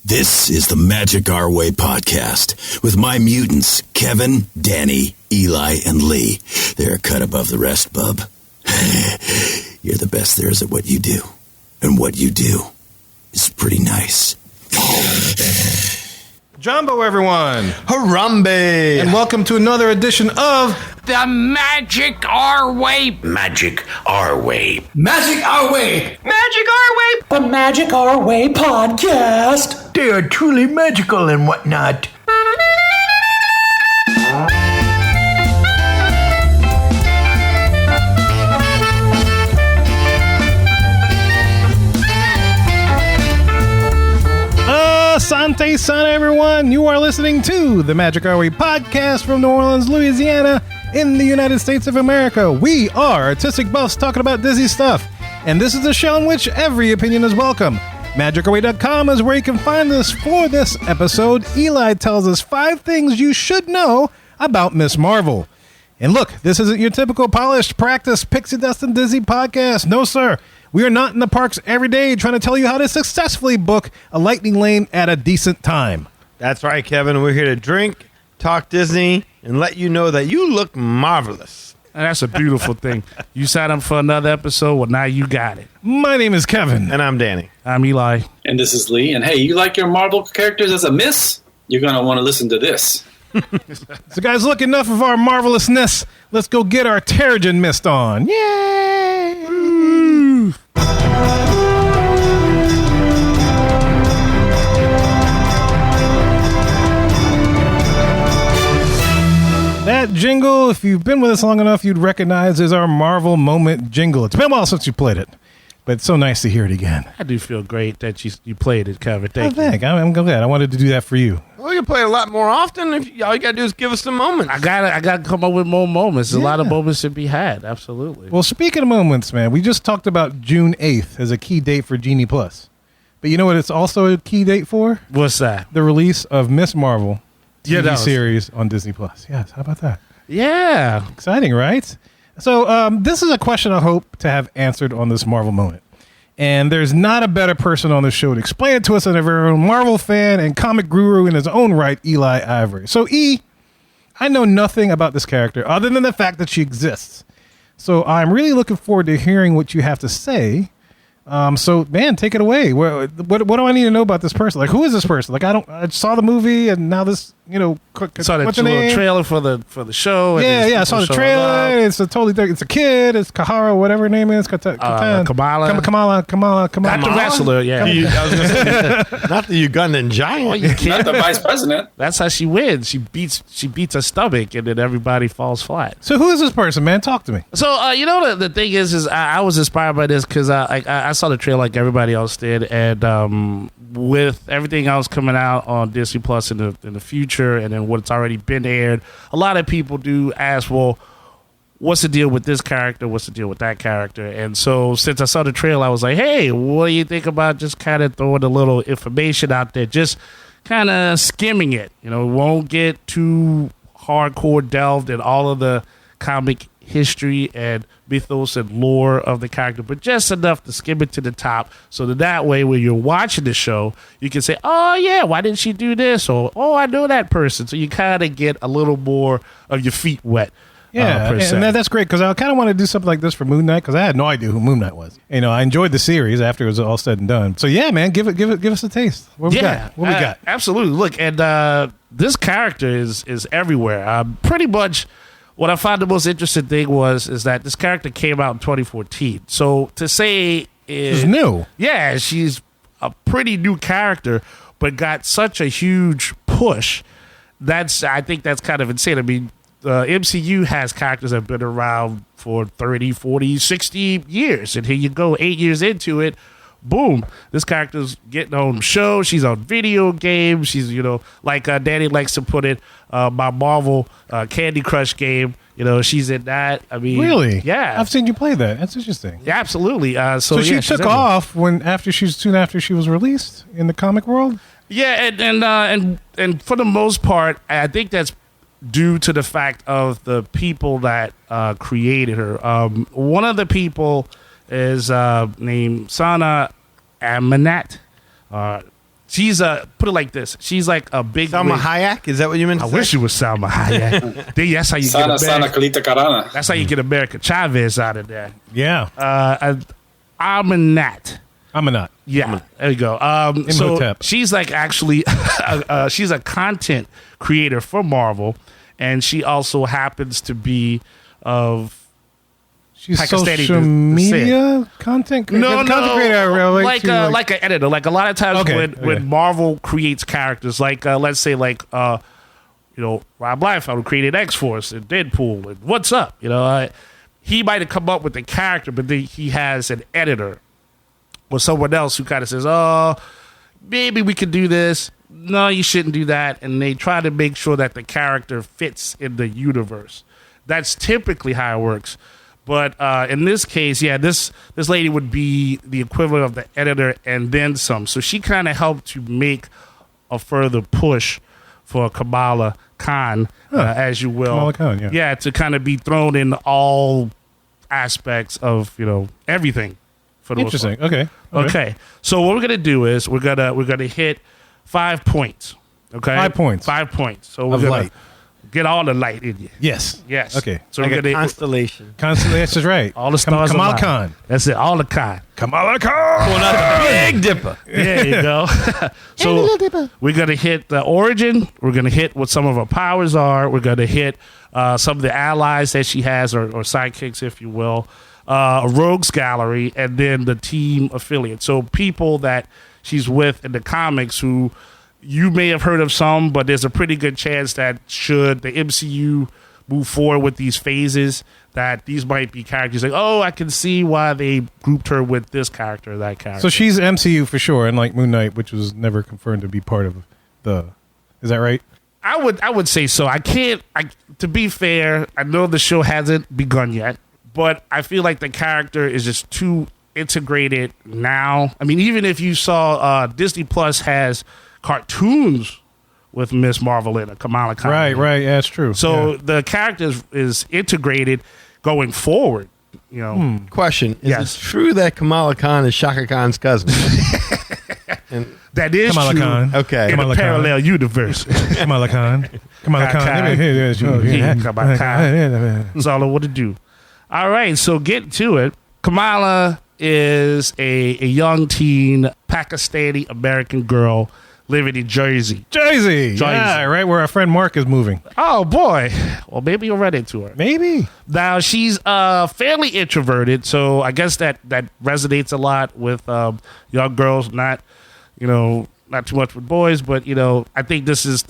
This is the Magic Our Way podcast with my mutants, Kevin, Danny, Eli, and Lee. They're cut above the rest, bub. You're the best there is at what you do. And what you do is pretty nice. Jumbo, everyone. Harambe. And welcome to another edition of The Magic Our Way. Magic Our Way. Magic Our Way. Magic Our Way. The Magic Our Way podcast. They are truly magical and whatnot. Asante Sana, everyone. You are listening to the Magic Our Way podcast from New Orleans, Louisiana, in the United States of America. We are artistic buffs talking about Disney stuff, and this is a show in which every opinion is welcome. MagicOurWay.com is where you can find us for this episode. Eli tells us 5 things you should know about Miss Marvel. And look, this isn't your typical polished, practiced, pixie dust and Disney podcast. No, sir. We are not in the parks every day trying to tell you how to successfully book a lightning lane at a decent time. That's right, Kevin. We're here to drink, talk Disney, and let you know that you look marvelous. And that's a beautiful thing. You signed up for another episode, well, now you got it. My name is Kevin. And I'm Danny. I'm Eli. And this is Lee. And hey, you like your Marvel characters as a miss? You're going to want to listen to this. So guys, look, enough of our marvelousness. Let's go get our Terrigen mist on. Yay! Ooh. That jingle, if you've been with us long enough, you'd recognize is our Marvel Moment jingle. It's been a while since you played it, but it's so nice to hear it again. I do feel great that you played it, Kevin. Thank you. I'm glad. I wanted to do that for you. Well, you can play it a lot more often. All you got to do is give us some moments. I gotta come up with more moments. There's a lot of moments to be had. Absolutely. Well, speaking of moments, man, we just talked about June 8th as a key date for Genie Plus. But you know what it's also a key date for? What's that? The release of Miss Marvel TV that series on Disney Plus. Yes, how about that? Yeah. Exciting, right? So this is a question I hope to have answered on this Marvel Moment. And there's not a better person on the show to explain it to us than a very own Marvel fan and comic guru in his own right, Eli Ivory. So, E, I know nothing about this character other than the fact that she exists. So I'm really looking forward to hearing what you have to say. So, man, take it away. What do I need to know about this person? Like, who is this person? Like, I saw the movie, and now this, saw that little trailer for the show. Yeah, I saw the trailer. It's a totally different. It's a kid. It's Kahara, whatever her name is. Kamala. Kamala. Not the wrestler, yeah. I was going to say, not the Ugandan giant. Not the vice president. That's how she wins. She beats her stomach, and then everybody falls flat. So who is this person, man? Talk to me. So the thing is I was inspired by this because I saw the trailer like everybody else did, and with everything else coming out on Disney Plus in the future, and then what's already been aired, a lot of people do ask, well, what's the deal with this character? What's the deal with that character? And so since I saw the trailer, I was like, hey, what do you think about just kind of throwing a little information out there, just kind of skimming it? Won't get too hardcore delved in all of the comic history and mythos and lore of the character, but just enough to skim it to the top, so that way when you're watching the show, you can say, oh yeah, why didn't she do this? Or, oh, I know that person. So you kind of get a little more of your feet wet. Yeah, and that's great, because I kind of want to do something like this for Moon Knight, because I had no idea who Moon Knight was. I enjoyed the series after it was all said and done. So yeah, man, give us a taste. What we got? Absolutely. Look, and this character is everywhere. Pretty much. What I found the most interesting thing is that this character came out in 2014. So to say she's new. Yeah, she's a pretty new character, but got such a huge push. I think that's kind of insane. I mean, MCU has characters that have been around for 30, 40, 60 years. And here you go, 8 years into it. Boom, this character's getting on show. She's on video games. She's, like Danny likes to put it, my Marvel Candy Crush game. She's in that. I mean, really? Yeah. I've seen you play that. That's interesting. Yeah, absolutely. So she took off soon after she was released in the comic world? Yeah, and for the most part, I think that's due to the fact of the people that created her. One of the people is named Sana Amanat. She's put it like this. She's like a big Salma wig. Hayek? Is that what you meant to I say? wish it was Salma Hayek. That's how you Sana get Sana America. Kalita Karana. That's how you get America Chavez out of there. Yeah. I'm a Nat. I'm a nut. Yeah, there you go. So Imhotep. she's like actually, she's a content creator for Marvel, and she also happens to be of She's Pakistani social media content creator. no, content creator. I really like an editor. Like a lot of times Okay, when Marvel creates characters, like let's say like Rob Liefeld created X-Force and Deadpool and What's Up, he might have come up with the character, but then he has an editor or someone else who kind of says, "Oh, maybe we could do this. No, you shouldn't do that," and they try to make sure that the character fits in the universe. That's typically how it works. But in this case, this lady would be the equivalent of the editor and then some. So she kind of helped to make a further push for Kamala Khan, as you will. Kamala Khan, yeah. Yeah, to kind of be thrown in all aspects of, everything. For the most Interesting. part. Okay. So what we're gonna do is we're gonna hit 5 points. Okay. 5 points. 5 points. So we're Of gonna light. get all the light in you. Yes. Yes. Okay. So Like we're a gonna constellation. Constellation is right. all the stars. Kamala align. Khan. That's it. All the Khan. Kamala Khan. Pulling out the Big Dipper. There you go. So we're gonna hit the origin. We're gonna hit what some of her powers are. We're gonna hit some of the allies that she has, or sidekicks, if you will. A rogues gallery, and then the team affiliate. So people that she's with in the comics who you may have heard of some, but there's a pretty good chance that should the MCU move forward with these phases, that these might be characters like, oh, I can see why they grouped her with this character or that character. So she's MCU for sure, unlike Moon Knight, which was never confirmed to be part of the. Is that right? I would say so. To be fair, I know the show hasn't begun yet, but I feel like the character is just too integrated now. I mean, even if you saw Disney Plus has cartoons with Miss Marvel in it, Kamala Khan. Right. Yeah, that's true. So Yeah. the character is integrated going forward. Question. Is Yes. it true that Kamala Khan is Shaka Khan's cousin? That is Kamala true Khan. Okay. in Kamala a Khan. parallel universe. Kamala Khan. Kamala Khan. Kamala Khan. That's all I want to do. All right, so get to it. Kamala is a young teen Pakistani American girl living in Jersey. Jersey. Yeah, right where our friend Mark is moving. Oh boy. Well, maybe you'll run into her. Maybe. Now she's fairly introverted, so I guess that resonates a lot with young girls. Not too much with boys, but I think this is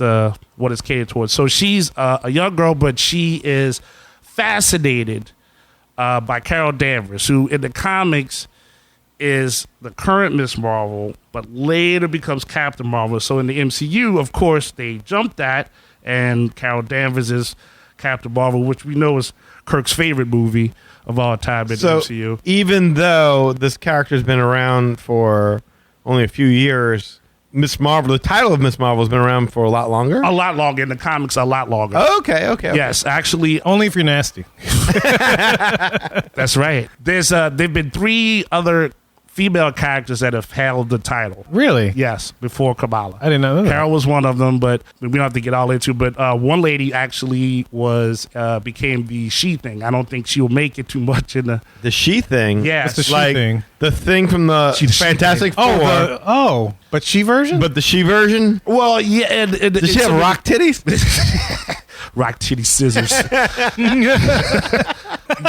what it's catered towards. So she's a young girl, but she is fascinated by Carol Danvers, who in the comics is the current Miss Marvel, but later becomes Captain Marvel. So in the MCU, of course, they jumped that, and Carol Danvers is Captain Marvel, which we know is Kirk's favorite movie of all time in the MCU. Even though this character's been around for only a few years, Miss Marvel, the title of Miss Marvel has been around for a lot longer? A lot longer. In the comics, a lot longer. Okay. Yes, actually, Only if you're nasty. that's right. There've been 3 other female characters that have held the title. Really? Yes, before Kamala. I didn't know that. Carol was one of them, but we don't have to get all into. But one lady actually became the she thing. I don't think she'll make it too much in the. The she thing? Yes. What's the she Like thing? the thing from the She Fantastic Four. But she version? But the she version? Well, yeah, and Does she have rock titties? rock titty scissors?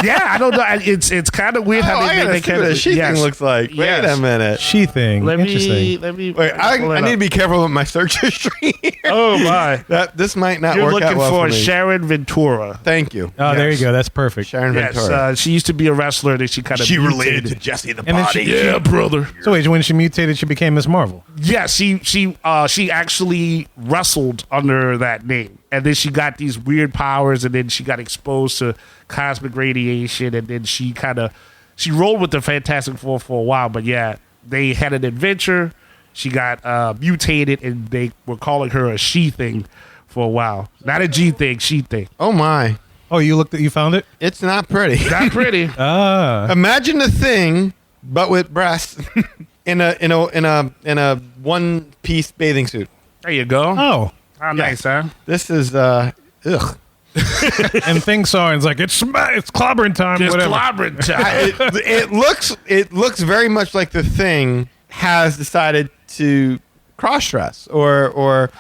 Yeah, I don't know. It's kind of weird how I they gotta make see what a she Yes. thing looks like. Yes. Wait a minute. she thing. Let Interesting. me. Wait, I need to be careful with my search history here. Oh my! This might not You're work looking out well for for me. Sharon Ventura. Thank you. Oh, there you Yes. go. That's perfect. Sharon Yes, Ventura. she used to be a wrestler. That she kind of Jesse the And then she- brother. So wait, when she mutated, she became Miss Marvel. Yeah, she actually wrestled under that name, and then she got these weird powers, and then she got exposed to cosmic radiation, and then she rolled with the Fantastic Four for a while. But yeah, they had an adventure. She got mutated, and they were calling her a she thing for a while. Not a G thing, she thing. Oh my. Oh, you found it? It's not pretty. Not pretty. Imagine a thing, but with breasts in a one piece bathing suit. There you go. Oh. How nice, huh? This is ugh. And Thing saw it and it's like, it's clobbering time. It's whatever. clobbering time. It looks very much like the Thing has decided to cross-dress or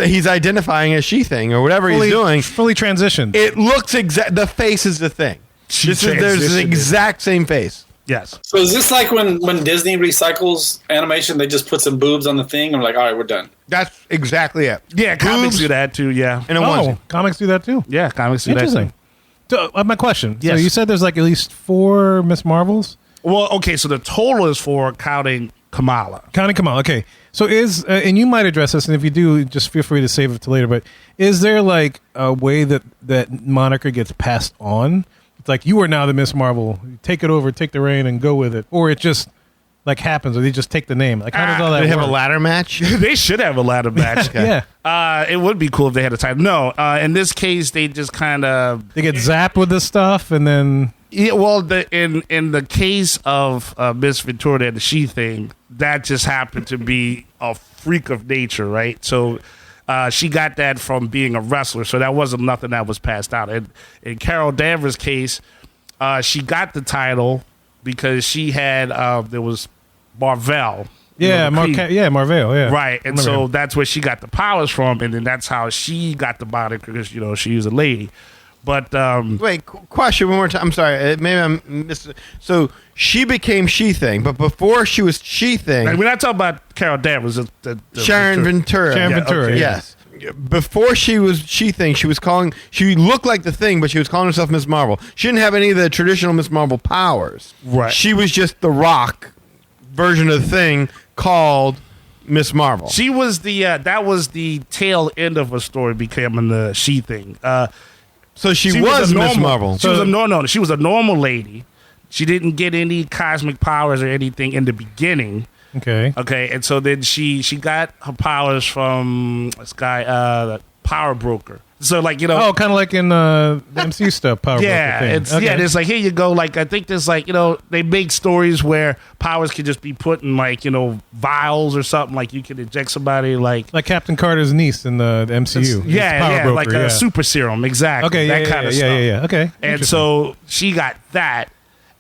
he's identifying as She-Thing or whatever he's doing. Fully transitioned. It looks the face is the Thing. There's the exact same face. Yes. So is this like when Disney recycles animation, they just put some boobs on the thing and I'm like, all right, we're done. That's exactly it. Yeah, comics do that too. Yeah. And comics do that too. Yeah, comics do that Interesting. too. So, my question. Yes. So you said there's like at least 4 Miss Marvels? Well, okay, so the total is 4 counting Kamala. Counting Kamala. Okay. So is and you might address this, and if you do, just feel free to save it to later. But is there like a way that moniker gets passed on? It's like you are now the Miss Marvel. Take it over, take the reign, and go with it, or it just like happens, or they just take the name. Like how does all that? They have work? a ladder match. They should have a ladder match. Yeah. It would be cool if they had a title. No, in this case, they just kind of They get zapped with this stuff, and then yeah. Well, in the case of Miss Ventura and the She-Thing, that just happened to be a freak of nature, right? So. She got that from being a wrestler, so that wasn't nothing that was passed out. And in Carol Danvers' case, she got the title because she had there was Marvel. Marvel, yeah. Right, and so that's where she got the powers from, and then that's how she got the moniker because she was a lady. But wait, question one more time. I'm sorry, maybe I'm missing. So she became She-Thing, but before she was She-Thing, we're not talking about Carol Danvers. The Sharon Ventura. Sharon Ventura, okay. Yes. Before she was She-Thing, she looked like the Thing, but she was calling herself Miss Marvel. She didn't have any of the traditional Miss Marvel powers. Right. She was just the Rock version of the Thing called Miss Marvel. She was the that was the tail end of her story becoming the She-Thing. So she was Miss Marvel. She was she was a normal lady. She didn't get any cosmic powers or anything in the beginning. Okay. Okay, and so then she got her powers from this guy, the Power Broker. So like kind of like in the MCU stuff. Power yeah, thing. it's it's like here you go. Like I think there's like they make stories where powers can just be put in like vials or something. Like you can inject somebody like Captain Carter's niece in the MCU. Yeah, like a super serum, exactly. Okay, that kind of stuff. Yeah. Okay, and so she got that.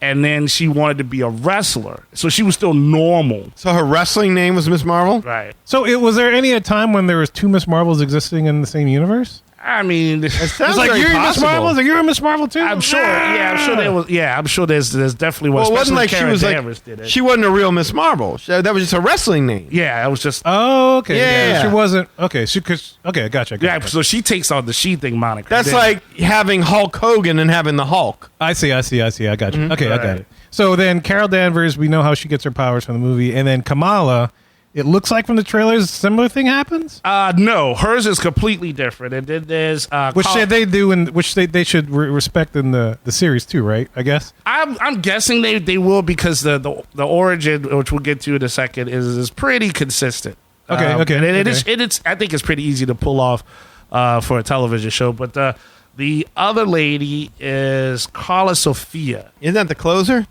And then she wanted to be a wrestler. So she was still normal. So her wrestling name was Miss Marvel? Right. So was there any time when there was 2 Miss Marvels existing in the same universe? I mean, It sounds It's like very you're Miss possible. Marvel. Like you're a Miss Marvel too. I'm sure. Yeah, I'm sure there was. Yeah, I'm sure there's definitely was. Well, it wasn't like she Karen was Danvers did like it. she wasn't a real Miss Marvel. That was just a wrestling name. Yeah, it was just. Oh, okay. Yeah. She wasn't. Okay. Gotcha. Yeah, so she takes on the She-Thing moniker. That's Then- like having Hulk Hogan and having the Hulk. I see. I got you. Okay, I got Right. it. So then Carol Danvers, we know how she gets her powers from the movie, and then Kamala. It looks like from the trailers, a similar thing happens. No, hers is completely different. And then there's Which they do, and which they should respect in the series too, right? I guess. I'm guessing they will because the origin, which we'll get to in a second, is pretty consistent. Okay, And it's I think it's pretty easy to pull off for a television show. But the other lady is Carla Sophia. Isn't that the closer?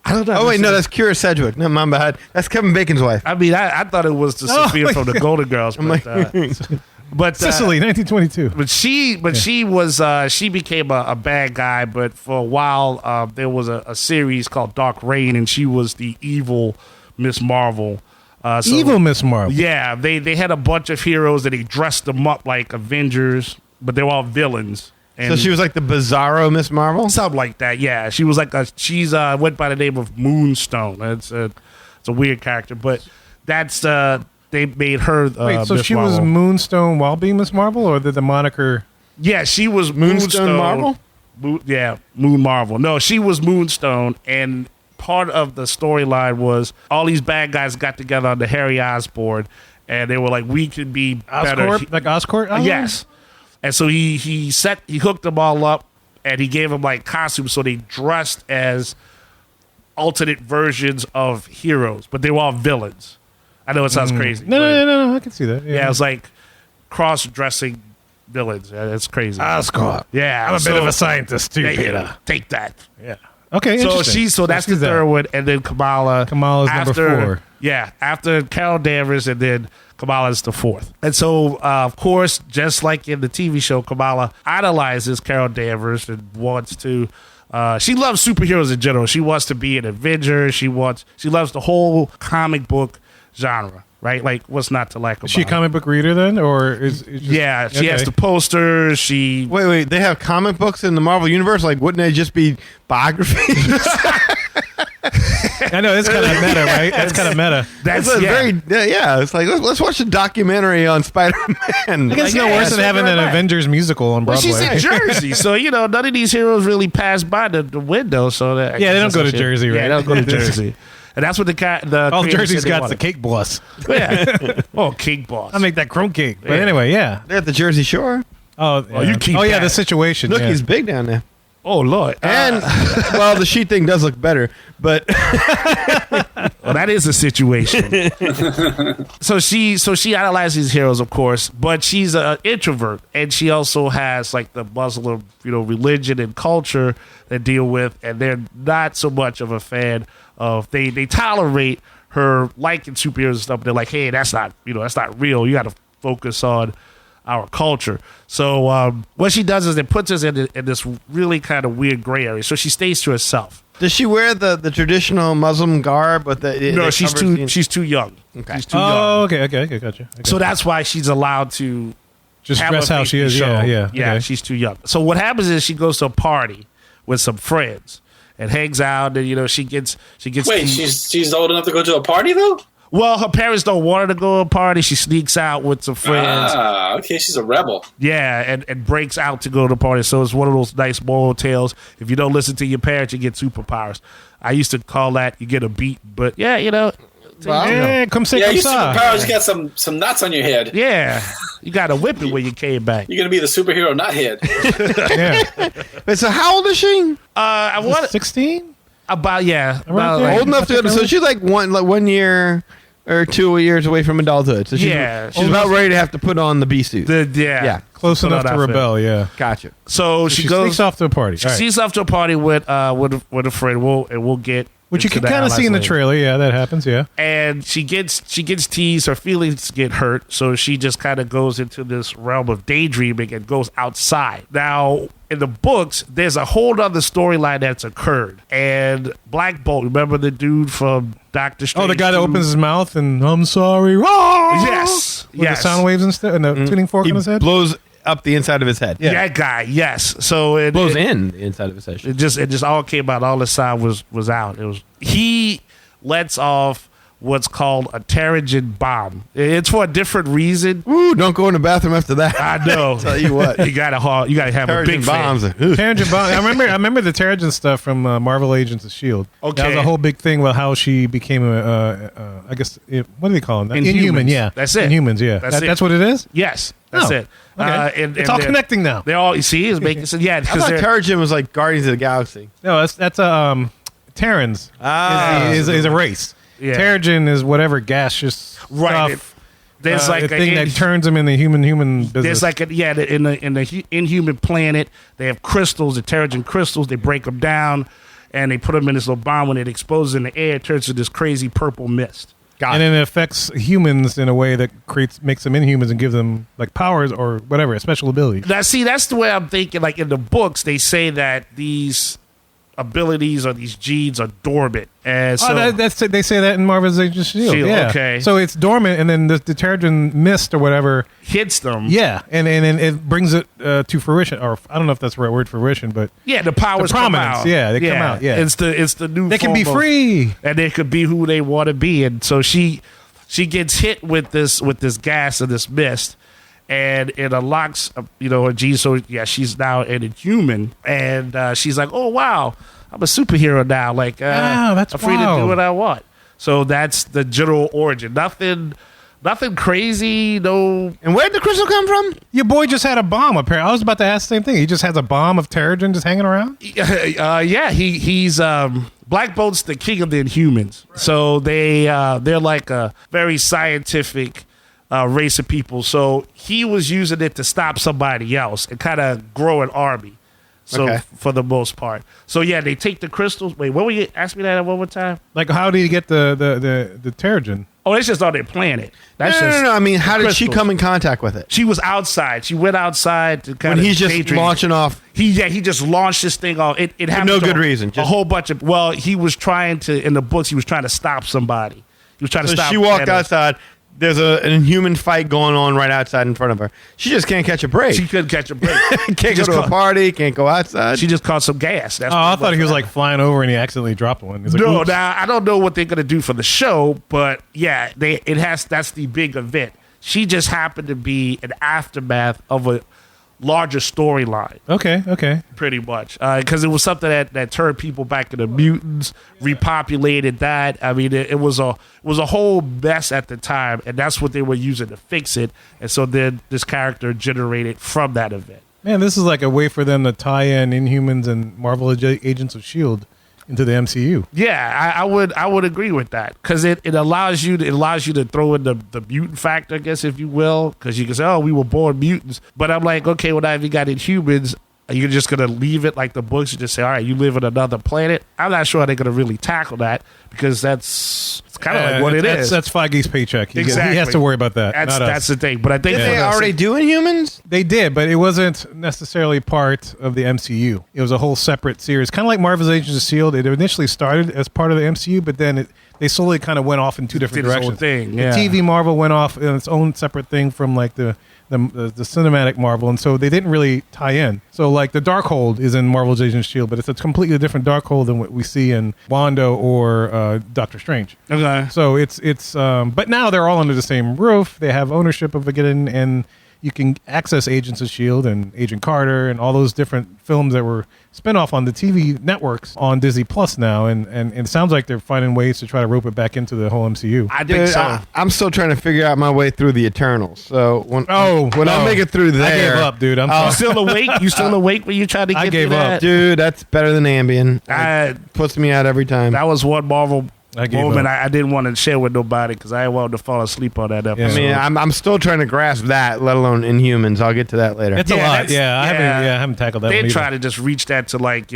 I don't know. Oh wait, no, that's Kira Sedgwick. No, my bad. That's Kevin Bacon's wife. I mean, I thought it was the Sophia from the Golden Girls, but Sicily, 1922. But she was she became a bad guy. But for a while, there was a series called Dark Reign, and she was the evil Miss Marvel. Evil Miss Marvel. Yeah, they had a bunch of heroes that they dressed them up like Avengers, but they were all villains. And So she was like the Bizarro Miss Marvel. something like that. Yeah, she was like she's went by the name of Moonstone. It's a weird character, but that's they made her. Wait, so Miss she was Marvel. Moonstone while being Miss Marvel, or did the moniker? Yeah, she was Moonstone Marvel? Moon Marvel. No, she was Moonstone, and part of the storyline was all these bad guys got together on the Harry Osborn, and they were like, we could be better. Oscorp? Like Oscorp? Island? Yes. And so he hooked them all up, and he gave them like costumes, so they dressed as alternate versions of heroes, but they were all villains. I know it sounds crazy. No, I can see that. Yeah, it was like cross-dressing villains. Yeah, it's crazy. Oscorp. Yeah, I'm a bit of a scientist too, Hey, Peter. take that. Yeah. Okay, interesting. So that's the third one, and then Kamala's number 4. Yeah, after Carol Danvers, and then Kamala's the 4th. And so, of course, just like in the TV show, Kamala idolizes Carol Danvers and wants to. She loves superheroes in general. She wants to be an Avenger. She loves the whole comic book genre. Right, like what's not to like about? Is she a comic book reader then, or is it just, she has the posters. Wait, they have comic books in the Marvel universe. Like, wouldn't they just be biographies? I know it's kind of meta, right? That's kind of meta. That's It's like let's watch a documentary on Spider-Man. I guess it's no worse than having an Avengers musical on Broadway. Well, she's in Jersey, so none of these heroes really pass by the window. So they don't go to Jersey, right? Yeah, they don't go to Jersey. And that's what the all Jersey's got the cake boss. Yeah. Oh, cake boss. I make that crumb cake. But anyway, yeah. They're at the Jersey Shore. Oh, yeah. You keep the situation. Look, he's big down there. Oh, Lord. And, well, the sheet thing does look better, but... Well, that is a situation. So she idolizes heroes, of course, but she's an introvert, and she also has, like, the Muslim, religion and culture that deal with, and they're not so much of a fan of... They tolerate her liking superheroes and stuff, but they're like, hey, that's not real. You got to focus on our culture. So what she does is it puts us in this really kind of weird gray area. So she stays to herself. Does she wear the traditional Muslim garb? No, she's too young. Okay. She's too young. Okay, gotcha. So that's why she's allowed to just dress how she is. Yeah. Okay. She's too young. So what happens is she goes to a party with some friends and hangs out, and she gets. Wait, she's old enough to go to a party though? Well, her parents don't want her to go to a party. She sneaks out with some friends. Ah, okay, she's a rebel. Yeah, and breaks out to go to the party. So it's one of those nice moral tales. If you don't listen to your parents, you get superpowers. I used to call that you get a beat, but yeah, come say you superpowers. You got some knots on your head. Yeah, you got to whip it when you came back. You're gonna be the superhero knot head. Yeah. Wait, so how old is she? I was 16. About old enough to. So she's like 1 year or 2 years away from adulthood. So she's about ready to have to put on the bee suit. Close enough to rebel. Yeah, gotcha. So she goes sneaks off to a party. She sneaks off to a party with a friend. We'll get. Which you can kind of see in the trailer. Yeah, that happens. Yeah. And she gets teased. Her feelings get hurt. So she just kind of goes into this realm of daydreaming and goes outside. Now, in the books, there's a whole other storyline that's occurred. And Black Bolt, remember the dude from Doctor Strange? Oh, the guy that opens his mouth and I'm sorry. Yes. With the sound waves and stuff and the tuning fork in his head. Blows up the inside of his head. Yeah. That guy, yes. So it blows in the inside of his head. It just all came out. All the sound was out. He lets off what's called a Terrigen bomb. It's for a different reason. Ooh, don't go in the bathroom after that. I know. Tell you what, you gotta have Terrigen a big bombs. Terrigen bomb. I remember the Terrigen stuff from Marvel Agents of S.H.I.E.L.D. Okay, that was a whole big thing with how she became I guess what do they call them? Inhuman. Yeah, that's it. Inhumans. Yeah, that's what it is. Yes, that's it. Okay. And it's all connecting now. They all is making sense. Yeah, I thought Terrigen was like Guardians of the Galaxy. No, that's Terrans. Is a race. Yeah. Terrigen is whatever gaseous stuff. There's like a thing that turns them into human business. There's like in the inhuman planet, they have crystals, the Terrigen crystals. They break them down and they put them in this little bomb. When it exposes in the air, it turns to this crazy purple mist. And then it affects humans in a way that makes them inhumans and gives them like powers or whatever, special abilities. Now, see, that's the way I'm thinking. Like in the books, they say that these abilities or these genes are dormant. And so they say that in Marvel's Agents of S.H.I.E.L.D. Yeah. Okay. So it's dormant, and then the Terrigen mist or whatever hits them. Yeah, and it brings it to fruition, or I don't know if that's the right word, fruition, but yeah, the powers come out. Yeah, they come out. Yeah, it's the new. They can be free, and they could be who they want to be. And so she gets hit with this gas and this mist. And it unlocks, her genes. So yeah, she's now an inhuman, and she's like, "Oh wow, I'm a superhero now. Like, that's I'm free to do what I want." So that's the general origin. Nothing crazy. No. And where'd the crystal come from? Your boy just had a bomb. Apparently, I was about to ask the same thing. He just has a bomb of Terrigen just hanging around. Yeah, he's Black Bolt's the king of the Inhumans. So they're like a very scientific race of people. So he was using it to stop somebody else and kind of grow an army. So Okay. for the most part. So yeah, they take the crystals. Wait, what were you ask me that one more time? Like, how do you get the Terrigen? Oh, it's just on their planet. That's No. just I mean, how did she crystals. come in contact with it? She was outside. She went outside to kind When of he's just daydream. launching off. He just launched this thing off. It happened no to good reason, A just- whole bunch of. Well, he was trying to in the books. He was trying to stop somebody. He was trying to So stop. she walked Thanos. outside. There's an inhuman fight going on right outside in front of her. She just can't catch a break. She couldn't catch a break. Can't go to a party. Can't go outside. She just caught some gas. That's Oh, I thought he was like. like flying over and he accidentally dropped one. He's like, No, oops. now I don't know what they're gonna do for the show, but yeah, that's the big event. She just happened to be an aftermath of a larger storyline, Okay. pretty much, because it was something that turned people back into mutants, repopulated that. I mean, it was a whole mess at the time, and that's what they were using to fix it. And so then this character generated from that event. Man, this is like a way for them to tie in Inhumans and Marvel Agents of S.H.I.E.L.D. into the MCU. Yeah, I would agree with that because it allows you to throw in the mutant factor, I guess, if you will, because you can say, oh, we were born mutants, but I'm like, okay, well, now if you got Inhumans, are you just gonna leave it like the books and just say, all right, you live on another planet? I'm not sure they're gonna really tackle that because it's kind of like what it is. That's Feige's paycheck. He Exactly. has to worry about that. not us. That's the thing. But I think Did for they the- already do Inhumans? They did, but it wasn't necessarily part of the MCU. It was a whole separate series, kind of like Marvel's Agents of S.H.I.E.L.D. It initially started as part of the MCU, but then they slowly kind of went off in two different Did its own directions. thing, yeah. The TV Marvel went off in its own separate thing from like the cinematic Marvel, and so they didn't really tie in. So like the Darkhold is in Marvel's Agents of S.H.I.E.L.D., but it's a completely different Darkhold than what we see in Wanda or Doctor Strange. Okay. So it's but now they're all under the same roof. They have ownership of it, and you can access Agents of S.H.I.E.L.D. and Agent Carter and all those different films that were spin off on the TV networks on Disney Plus now, and it sounds like they're finding ways to try to rope it back into the whole MCU. I think Dude, so. I'm still trying to figure out my way through the Eternals. So when I make it through there, I gave up, dude. I'm You sorry. still awake? You still awake when you tried to get I gave through up, that? dude, that's better than Ambien. I- Puts me out every time. That was one Marvel I gave moment up. I didn't want to share with nobody because I wanted to fall asleep on that episode. I mean, I'm still trying to grasp that, let alone Inhumans. I'll get to that later. It's a Yeah, lot. that's- Yeah, I yeah. haven't tackled that they one either. try to just reach that to like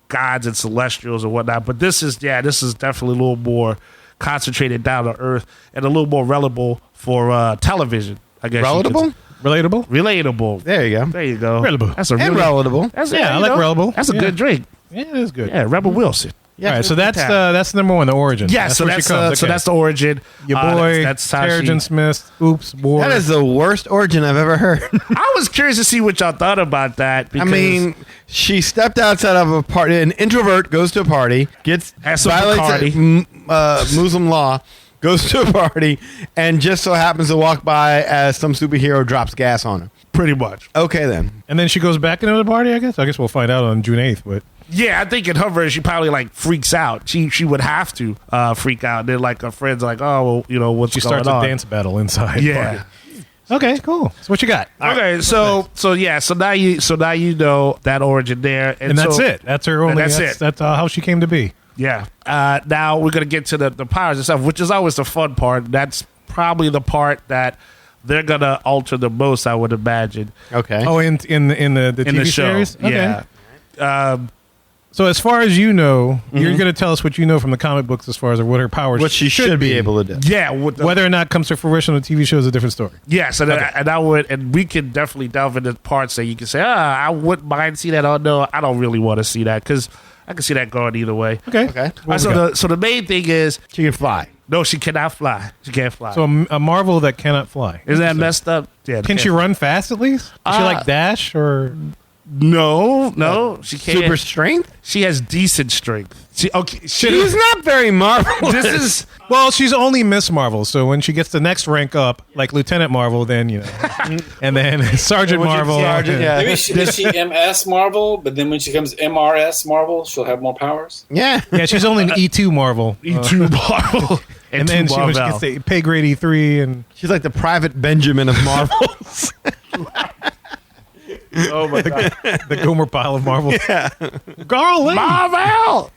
gods and celestials and whatnot, but this is definitely a little more concentrated down to earth and a little more relatable for television. I guess you could Relatable? Relatable? relatable. There you go. There you go. Relatable. That's a And really, relatable. That's Yeah, I you like know, relatable. That's a Yeah. good drink. Yeah, it is good. Yeah, Rebel Wilson. All right, so that's Yeah. number one, the origin. Yeah, so where that's she comes. so Okay. that's the origin. Your boy, that's how she- Terrigen Smith. Oops, war. That is the worst origin I've ever heard. I was curious to see what y'all thought about that. I Because mean, she stepped outside of a party. An introvert goes to a party, gets Has some violates Muslim law, goes to a party, and just so happens to walk by as some superhero drops gas on her. pretty much. Okay, then. And then she goes back into the party, I guess. I guess we'll find out on June 8th. But Yeah, I think in her version, she probably like freaks out. She would have to freak out. Then like her friends are like, oh, well, what's she going starts on? a dance battle inside. the Yeah. party. Okay, cool. So what you got? Okay, so now you know that origin there, And that's so- it. That's her only. that's it. That's how she came to be. Yeah. Now we're gonna get to the powers and stuff, which is always the fun part. That's probably the part that they're gonna alter the most, I would imagine, Okay. Oh, in the TV in the show. series. Okay. Yeah. So as far as you know, Mm-hmm. you're going to tell us what you know from the comic books as far as what her powers, What she should be able to do. Yeah. With the, Whether or not it comes to fruition on the TV show is a different story. Yes, and and we can definitely delve into parts that you can say, I wouldn't mind see that. Oh no, I don't really want to see that because I can see that going either way. Okay. Okay. So the main thing is, She can fly. no, she cannot fly. She can't fly. So a Marvel that cannot fly. Isn't that messed up? Yeah. Can she run fast at least? Does she like dash or? No, she can't. Super strength? She has decent strength. She's not very marvelous. This is Well, she's only Miss Marvel, so when she gets the next rank up, like Lieutenant Marvel, then and then Sergeant Marvel. Sergeant, yeah. Maybe is she MS Marvel, but then when she becomes MRS Marvel, she'll have more powers. Yeah. Yeah, she's only an E2 Marvel, E2 Marvel, and then when she gets the pay grade E3, and She's like the Private Benjamin of Marvels. oh my god, the Gomer Pyle of Marvel. Yeah, Garland. Marvel!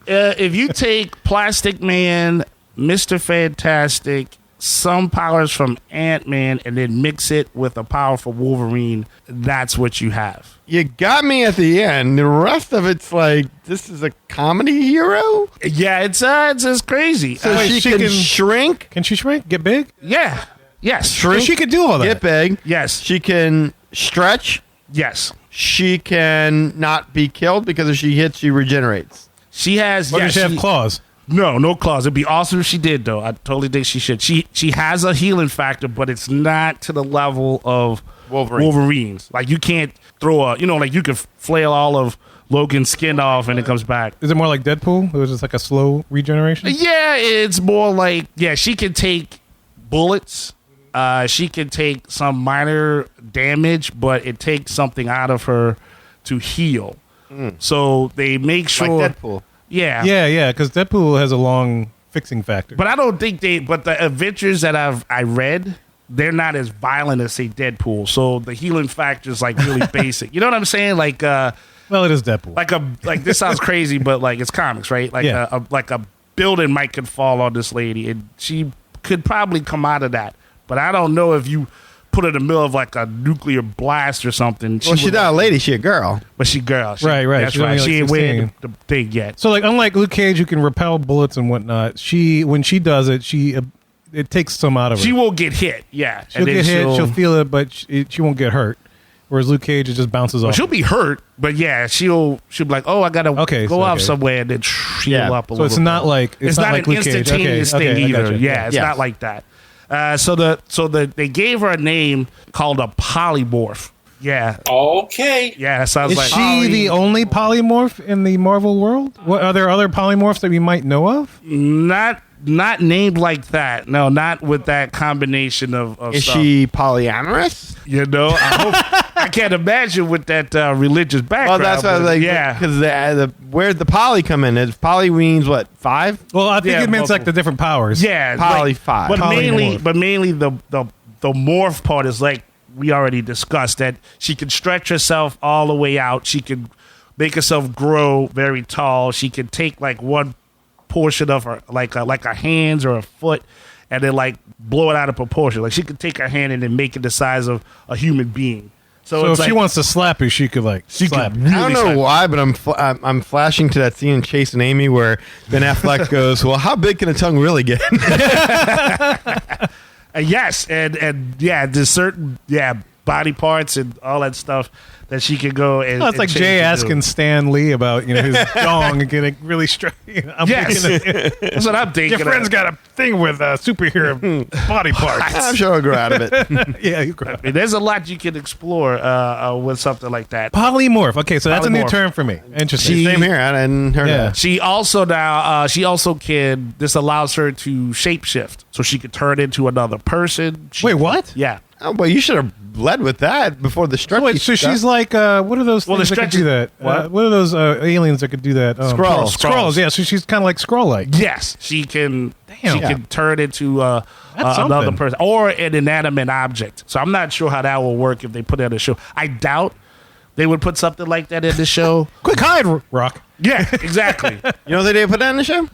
If you take Plastic Man, Mr. Fantastic, some powers from Ant-Man and then mix it with a powerful Wolverine, that's what you have. You got me at the end. The rest of it's like, this is a comedy hero? Yeah, it's crazy. So she can shrink? Can she shrink? Get big? Yeah. Yes. Shrink? So she could do all that. Get big? Yes. She can stretch? Yes. She can not be killed because if she hits, she regenerates. She has... Or does she have claws? No claws. It'd be awesome if she did, though. I totally think she should. She has a healing factor, but it's not to the level of Wolverines. Like, you can't throw like you could flail all of Logan's skin off and it comes back. Is it more like Deadpool? It was just like a slow regeneration? Yeah, it's more like, she can take bullets. She can take some minor damage, but it takes something out of her to heal. So they make sure... Like Deadpool. Yeah, because Deadpool has a long fixing factor. But I don't think but the adventures that I read, they're not as violent as, say, Deadpool. So the healing factor is like really basic. You know what I'm saying? Like, well, it is Deadpool. Like this sounds crazy, but like it's comics, right? Like a building might could fall on this lady, and she could probably come out of that. But I don't know if you put her in the middle of like a nuclear blast or something. Well, she's not a lady, she's a girl. But she girl. Right. That's She's right. only, like, She ain't 16. wearing the thing yet. So, like, unlike Luke Cage, who can repel bullets and whatnot, when she does it, it takes some out of her. She will get hit, yeah. She'll get hit, she'll feel it, but she won't get hurt. Whereas Luke Cage, it just bounces off. She'll be hurt, but yeah, she'll be like, oh, I gotta go off somewhere and then heal up a little bit. So it's not like it's not like an Luke Cage. instantaneous thing either. Yeah, it's not like that. They gave her a name called a polymorph. Yeah. Okay. Yeah, that sounds Is like... she the only polymorph in the Marvel world? What, are there other polymorphs that we might know of? Not named like that. No, not with that combination of Is stuff. she polyamorous? You know, I can't imagine with that religious background. Well, that's what I was like. Yeah. Because where'd the poly come in? Is poly means what, 5? Well, I think it means like the different powers. Yeah. Poly 5. But Polymorph. mainly the morph part is like we already discussed, that she can stretch herself all the way out. She can make herself grow very tall. She can take like one portion of her, like her hands or a foot, and then like blow it out of proportion. Like she could take her hand and then make it the size of a human being. So if like, she wants to slap you, she could slap. could really I don't know why, but I'm flashing to that scene in Chase and Amy where Ben Affleck goes, well, how big can a tongue really get? Yes, and yeah, there's certain body parts and all that stuff that she could go and. It's like Jay asking Stan Lee about his dong and getting really straight. Yes, that's what I'm thinking. Your friend's got a thing with superhero body parts. I'm sure I'll grow out of it. Yeah, you grow. There's a lot you can explore with something like that. Polymorph. Okay, so that's a new Polymorph. term for me. Interesting. Same here. I hadn't heard of that. She also can. This allows her to shapeshift, so she could turn into another person. Wait, what? Yeah. Oh, well, you should have led with that before the stretchy Wait, so stuff. she's like, what are those Well, things the that could do that? What? What are those aliens that could do that? Skrulls. Skrulls, yeah. So she's kind of like Skrull-like. Yes, she can. Damn. She can turn into another something. person or an inanimate object. So I'm not sure how that will work if they put it in a show. I doubt they would put something like that in the show. Quick hide, Rock. Yeah, exactly. You know they didn't put that in the show?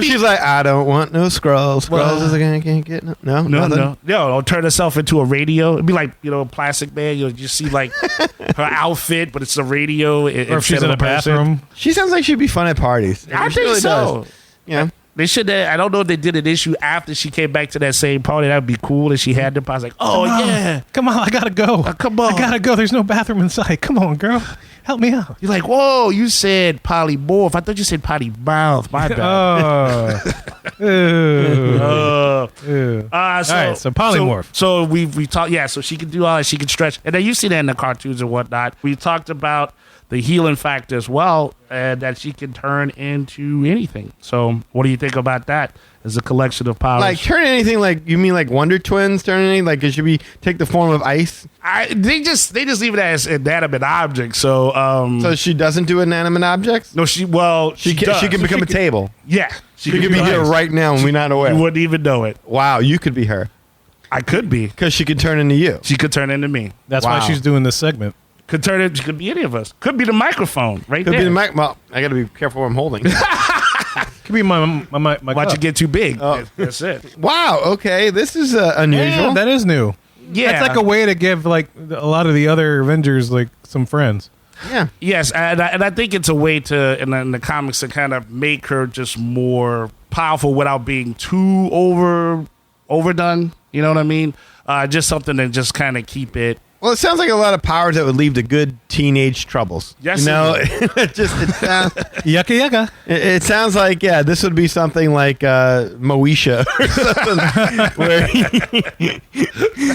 She's like, I don't want no Skrulls. Skrulls is like, I can't get no. Or turn herself into a radio. It'd be like, Plastic Man. You'll just see like her outfit, but it's a radio. Or if she's in a bathroom. She sounds like she'd be fun at parties. I She think really so. does. Yeah. They should. I don't know if they did an issue after she came back to that same party. That would be cool. And she had them. I was like, oh yeah, Come on, I gotta go. come on. I gotta go. There's no bathroom in sight. Come on, girl. Help me out. You're like, whoa, you said polymorph. I thought you said potty mouth. My bad. Oh. Ew. Ew. So, All right, so polymorph. So we talked. Yeah, so she can do all that. She can stretch, and then you see that in the cartoons and whatnot. We talked about the healing factor as well, and that she can turn into anything. So, what do you think about that? As a collection of powers, Like turn anything, like you mean like Wonder Twins turn anything? Like it should be take the form of ice. They just leave it as inanimate objects. So, So she doesn't do inanimate objects. no, she She can become a table. Yeah, She could be here right now, and we're not aware. You wouldn't even know it. Wow, you could be her I could be. because she could turn into you. She could turn into me. That's why Wow. she's doing this segment. Could turn it. She could be any of us. Could be the microphone right Could there. be the mic. Well, I got to be careful what I'm holding. Could be my Watch cup. it get too big. That's it. Wow. Okay, this is unusual. Yeah, that is new. Yeah. That's like a way to give like a lot of the other Avengers like some friends. Yeah. Yes, and I think it's a way to in the comics to kind of make her just more powerful without being too overdone. You know what I mean? Just something to just kind of keep it. Well, it sounds like a lot of powers that would lead to good teenage troubles. Yes, you know, it it sounds. Yucca. It sounds like this would be something like Moesha or something where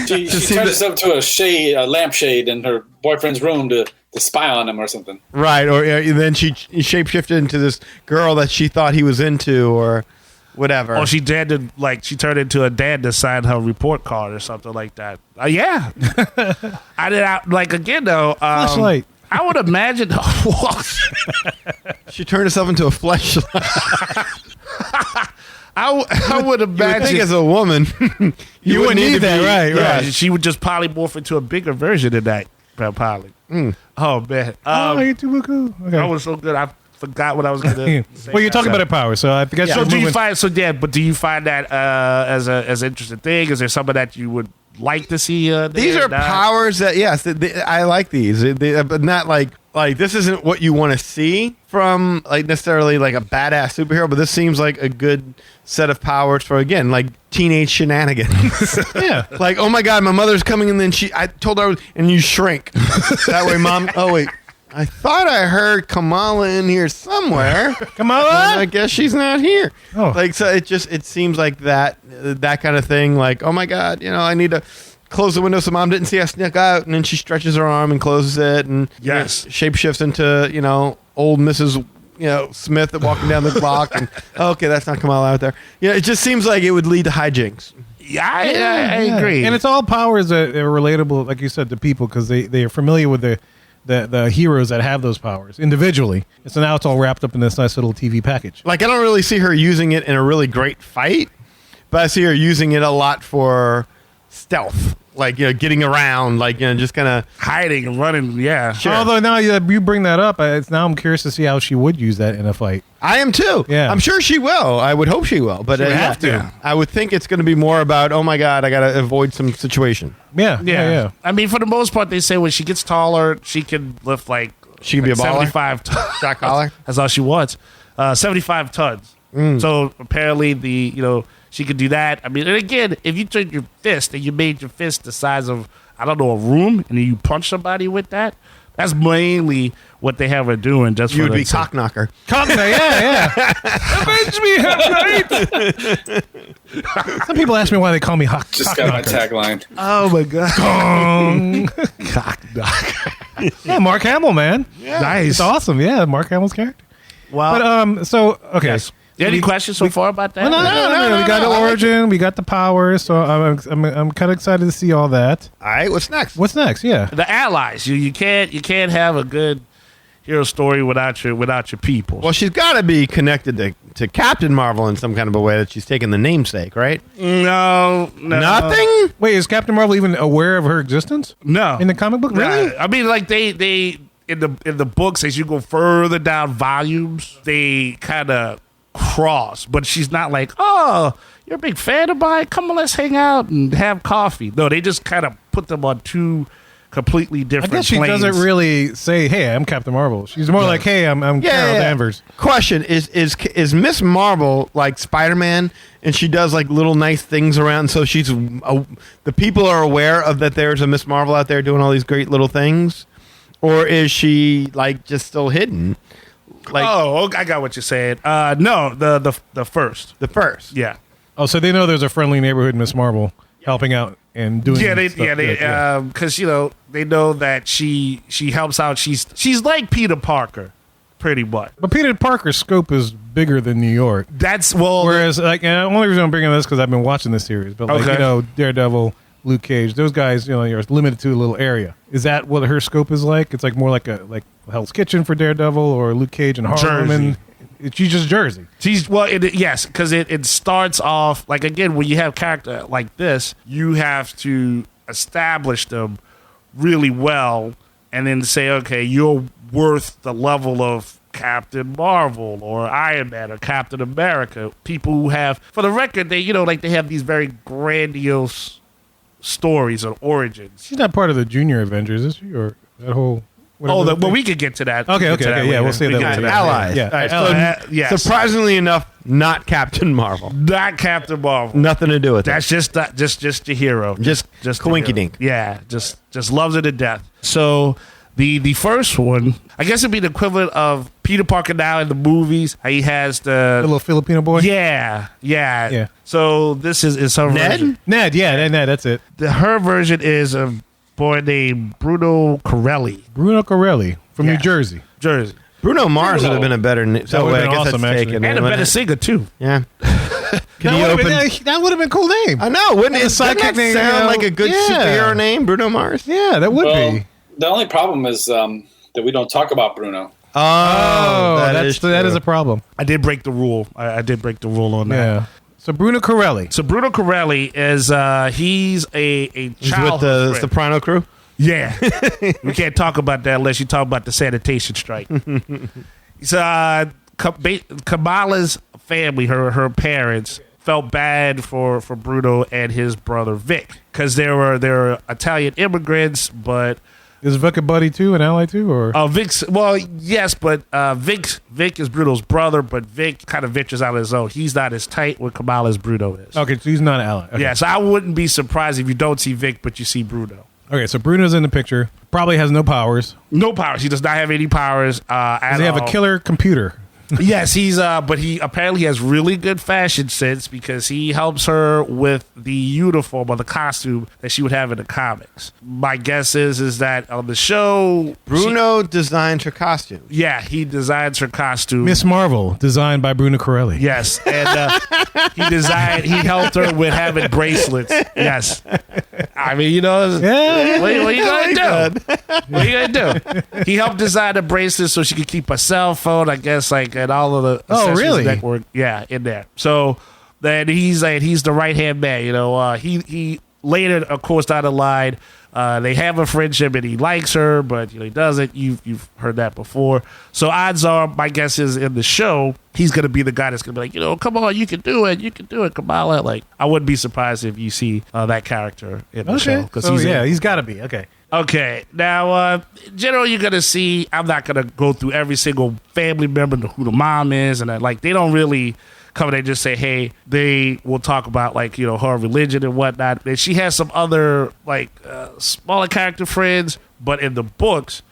She turns herself to a lampshade in her boyfriend's room to spy on him or something. right, or then she shapeshifted into this girl that she thought he was into, or whatever. Or she turned into a dad to sign her report card or something like that. Yeah, again though. Flashlight. I would imagine. She turned herself into a fleshlight. I would You would imagine. think as a woman, you wouldn't need that, right? Yeah, she would just polymorph into a bigger version of that. Probably. Oh man. You're too cool. Okay. That was so good. I forgot what I was going to say. Well, you're talking about her power, so I guess So you're do you moving- find but do you find that as an interesting thing? Is there something that you would like to see? these there? are powers that I like these, but not like this isn't what you want to see from like necessarily like a badass superhero. But this seems like a good set of powers for again like teenage shenanigans. Yeah. Like, oh my god, my mother's coming, and then I told her, and you shrink. That way, mom. Oh wait. I thought I heard Kamala in here somewhere. Kamala? I guess she's not here. Oh. Like, so it seems like that kind of thing. Like, oh my God, I need to close the window so mom didn't see I snuck out. And then she stretches her arm and closes it and Yes. shapeshifts into, old Mrs. Smith walking down the block. And okay, that's not Kamala out there. It just seems like it would lead to hijinks. Yeah, I agree. And it's all powers that are relatable, like you said, to people because they are familiar with the heroes that have those powers individually. So now it's all wrapped up in this nice little TV package. Like, I don't really see her using it in a really great fight, but I see her using it a lot for stealth. Like, getting around, like, just kind of hiding and running. Yeah. Sure. Although now you bring that up, now I'm curious to see how she would use that in a fight. I am too. Yeah. I'm sure she will. I would hope she will. But would have to. yeah. I would think it's going to be more about, oh my God, I got to avoid some situation. Yeah. I mean, for the most part, they say when she gets taller, she can lift She can be a baller. 75 tons. Shot collar. That's all she wants. 75 tons. So apparently she could do that. I mean, and again, if you took your fist and you made your fist the size of, I don't know, a room, and then you punch somebody with that, that's mainly what they have her doing. Just You for would be the- cock knocker. Yeah. Avenge me, Knight! Some people ask me why they call me Hawk. Just got my tagline. Oh my god! Gong. Cock knock. Yeah, Mark Hamill, man. Nice. It's awesome. Yeah, Mark Hamill's character. Well, But so okay. yes. Any questions so far about that? Well, no. We got the origin. We got the powers. So I'm kind of excited to see all that. All right, what's next? What's next? Yeah. The allies. You can't have a good hero story without your people. Well, she's got to be connected to Captain Marvel in some kind of a way that she's taking the namesake, right? No. Nothing? Wait, is Captain Marvel even aware of her existence No. in the comic book? Really? I mean, like they in the books as you go further down volumes, they kind of cross, but she's not like, oh, you're a big fan of mine, come on, let's hang out and have coffee. No, they just kind of put them on two completely I different guess she planes. doesn't really say, "Hey, I'm Captain Marvel." She's more like, "Hey, I'm Carol Danvers." Question is Miss Marvel like Spider-Man, and she does like little nice things around, so she's the people are aware of that there's a Miss Marvel out there doing all these great little things, or is she like just still hidden? Like, oh, I got what you're saying. No, the first. the first. Yeah. Oh, so they know there's a friendly neighborhood Miss Marvel helping out and doing. Yeah, they stuff. because they know that she helps out. She's like Peter Parker, pretty much. But Peter Parker's scope is bigger than New York. That's Whereas, like, and the only reason I'm bringing this because I've been watching this series, but like Okay. Daredevil, Luke Cage, those guys, you're limited to a little area. Is that what her scope is like? It's like more like Hell's Kitchen for Daredevil or Luke Cage and Harlem, Jersey. and she's just Jersey. yes, because it starts off like, again, when you have character like this, you have to establish them really well, and then say, okay, you're worth the level of Captain Marvel or Iron Man or Captain America. People who have, for the record, they they have these very grandiose stories or origins. She's not part of the Junior Avengers, is she? Or that whole... well, we could get to that. Okay, yeah, we'll say that later. Allies. Yeah, All right, allies. so yes. surprisingly enough, not Captain Marvel. Not Captain Marvel. Nothing to do with That's just the hero. Just the coinky hero. dink. Yeah, just loves it to death. So the first one, I guess it'd be the equivalent of Peter Parker now in the movies. He has The little Filipino boy? Yeah. So this is her version. Ned, that's it. Her version is a boy named Bruno Corelli. Bruno Corelli from New Yeah. Jersey. Bruno Mars would have been a better name. So would've I been guess awesome, that's actually. taken. And a better singer, too. Yeah. Can he That would have been a cool name. I know. Wouldn't And it the sidekick doesn't that name, sound like a good yeah. superhero name, Bruno Mars? Yeah, that would Well, be. the only problem is that we don't talk about Bruno. Oh, that is true. a problem. I did break the rule. I did break the rule on that. Yeah. So Bruno Corelli. So Bruno Corelli is he's a He's with childhood the friend. Soprano crew. Yeah. We can't talk about that unless you talk about the sanitation strike. So Kamala's family, her parents, felt bad for Bruno and his brother Vic because they're Italian immigrants, but Is Vic a buddy too, an ally too, or? Vic's, well, yes, but Vic is Bruno's brother, but Vic kind of ventures out on his own. He's not as tight with Kamala as Bruno is. Okay, so he's not an ally. Okay. Yeah, so I wouldn't be surprised if you don't see Vic, but you see Bruno. Okay, so Bruno's in the picture. Probably has no powers. No powers. He does not have any powers. Does he have a killer computer? Yes, he's but he apparently has really good fashion sense because he helps her with the uniform or the costume that she would have in the comics. My guess is that on the show, Bruno designed her costume. he designs her costume. Miss Marvel, designed by Bruno Corelli. Yes, and he helped her with having bracelets. Yes, I mean, Yeah. what you gonna do? What you gonna do? He helped design the bracelets so she could keep her cell phone, I guess, and all of the accessories really? that were in there. So then he's the right hand man. He later, of course, down the line, they have a friendship and he likes her, but he doesn't. You've heard that before. So odds are, my guess is in the show, he's gonna be the guy that's gonna be like, come on, you can do it, Kamala. Like, I wouldn't be surprised if you see that character in the show because he's got to be okay. Okay, now, in general, you're going to see, I'm not going to go through every single family member, who the mom is, and they don't really come and just say, hey, they will talk about, her religion and whatnot. And she has some other, smaller character friends, but in the books,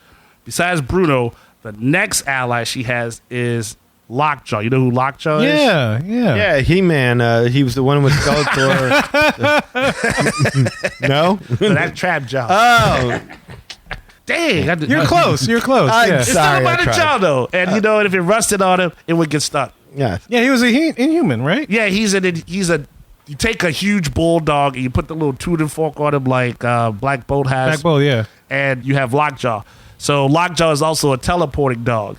besides Bruno, the next ally she has is Lockjaw. You know who Lockjaw is? Yeah. Yeah, He-Man. He was the one with Skeletor. No? So that's Trap Jaw. Oh. Dang. You're close. You're close. Yeah. It's Sorry, still about I a tried. jaw, though. And, and if it rusted on him, it would get stuck. Yeah. Yeah, he was Inhuman, right? Yeah, you take a huge bulldog and you put the little tuning fork on him like Black Bolt has. Black Bull, yeah. And you have Lockjaw. So Lockjaw is also a teleporting bulldog.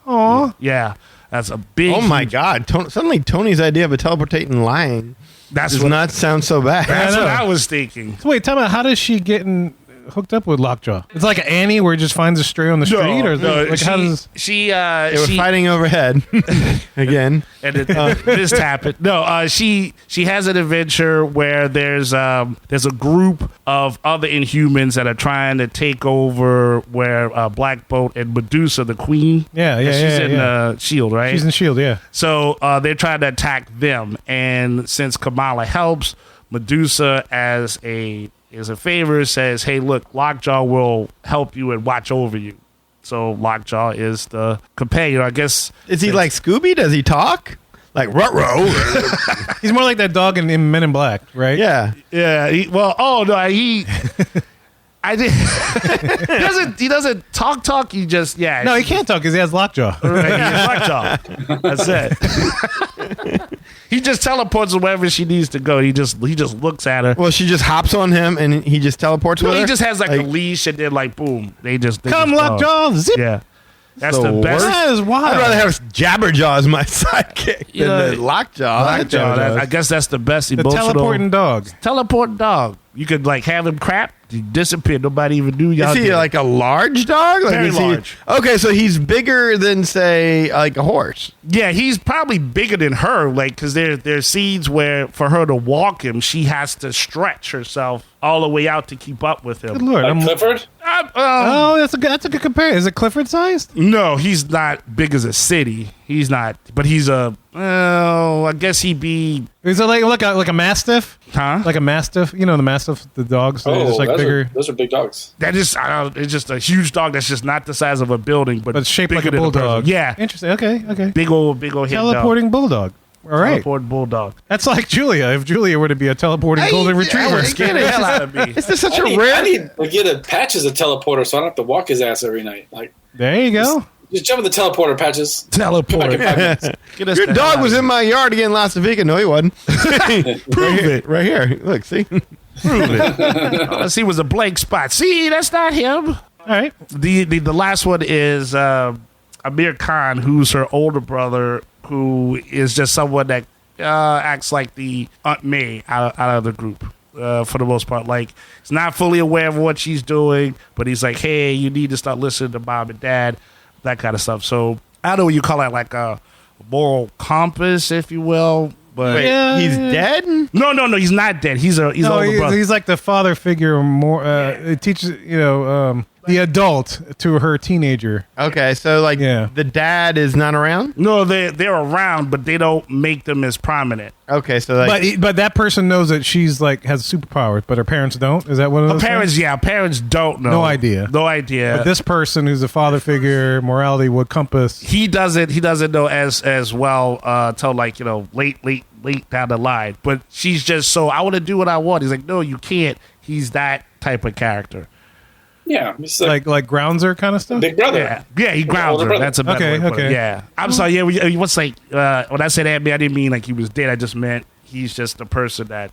Aw. Yeah, that's a big. Oh my huge- God! Suddenly, Tony's idea of a teleportating lion does not sound so bad. That's I what know. I was thinking. So wait, tell me, how does she get hooked up with Lockjaw? It's like Annie where he just finds a stray on the street, or how does? They were fighting overhead again. And this happened. No, she has an adventure where there's a group of other Inhumans that are trying to take over where Black Bolt and Medusa, the queen. She's in Shield, right? She's in Shield, yeah. So they're trying to attack them, and since Kamala helps, Medusa as a favor says, "Hey, look, Lockjaw will help you and watch over you." So Lockjaw is the companion, I guess. Is he like Scooby? Does he talk? Like ruh-roh? He's more like that dog in Men in Black, right? Yeah. Yeah. I did. He doesn't talk. He just No, he can't talk because he has Lockjaw. Lockjaw. That's it. He just teleports wherever she needs to go. He just looks at her. Well, she just hops on him and he just teleports with her? He just has like a leash and then boom. They Come, just go. Lockjaw, zip. Yeah. That's the the best. worst. That is wild. I'd rather have Jabberjaw as my sidekick than Lockjaw. Lockjaw. I guess that's the best the emotional. teleporting dog. Teleporting dog. You could have him crap He disappeared. Nobody even knew y'all. Is he did it. like a large dog? Like, Very is he- large. Okay, so he's bigger than, say, like a horse. Yeah, he's probably bigger than her. Like, because there's scenes where for her to walk him, she has to stretch herself all the way out to keep up with him. Good Lord. Like Clifford? Oh, that's a good comparison. Is it Clifford sized? No, he's not big as a city. He's not, but he's a. Well, I guess he'd be. Is it like a mastiff? Huh? Like a mastiff? You know the mastiff, the dogs. They're just like bigger, those are big dogs. That is, it's just a huge dog that's just not the size of a building, but but shaped like bigger a than person. bulldog. Yeah, Interesting. Okay. big old hit dog. Teleporting bulldog. All right. Teleporting bulldog. That's like Julia. If Julia were to be a teleporting golden retriever. Scared the hell out of me. Is this such I a rare? need to get a Patches a teleporter so I don't have to walk his ass every night. Like, There you go. just jump in the teleporter, Patches. Teleport. Get Your dog was in my yard again last week. No, he wasn't. Prove it. Right here. Look, see? Prove it. Let's see, was a blank spot. See, that's not him. All right. The last one is Amir Khan, who's her older brother, who is just someone that acts like the Aunt May out of the group. For the most part, like, he's not fully aware of what she's doing, but he's like, hey, you need to start listening to mom and dad, that kind of stuff. So I don't know what you call it, like a moral compass, if you will. But Wait, he's dead? no, he's not dead. He's older brother. He's like the father figure. More, it teaches the adult to her teenager. Okay, so, like, Yeah. the dad is not around? No, they're around, but they don't make them as prominent. Okay, so, like... But that person knows that she's like has superpowers, but her parents don't. Is that one of those things? Parents don't know. No idea. No idea. But this person who's a father figure, morality would compass. he doesn't know as well till like, late down the line. But she's just so, I want to do what I want. He's like, no, you can't. He's that type of character. Yeah, it's Like grounds her kind of stuff. Big Brother. Yeah, he grounds older her. brother. That's a better Okay, way to put it. okay. Yeah. I'm sorry. Yeah, what's like, when I said that, I didn't mean like he was dead. I just meant he's just the person that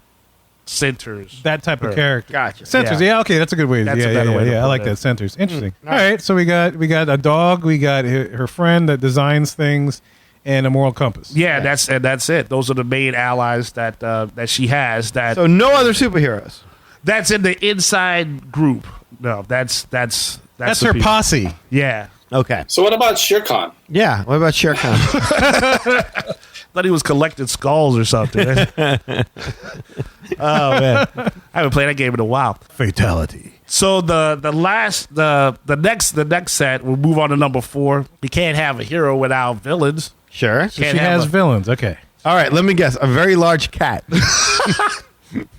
centers. That type of her. character. Gotcha. Centers. Yeah. Yeah. Okay, that's a good way. That's a yeah, better yeah, way to yeah. I put like it. that. Centers. Interesting. All right. So we got a dog. We got her friend that designs things, and a moral compass. Yeah, that's it. Those are the main allies that she has. So no other superheroes? That's in the inside group. No, that's That's the her people. posse. Yeah. Okay. So what about Shere Khan? Yeah, what about Shere Khan? Thought he was collecting skulls or something. Oh man, I haven't played that game in a while. Fatality. So the next set, we'll move on to number 4. You can't have a hero without villains. Sure. She Can't have has a- villains. Okay. All right, let me guess. A very large cat.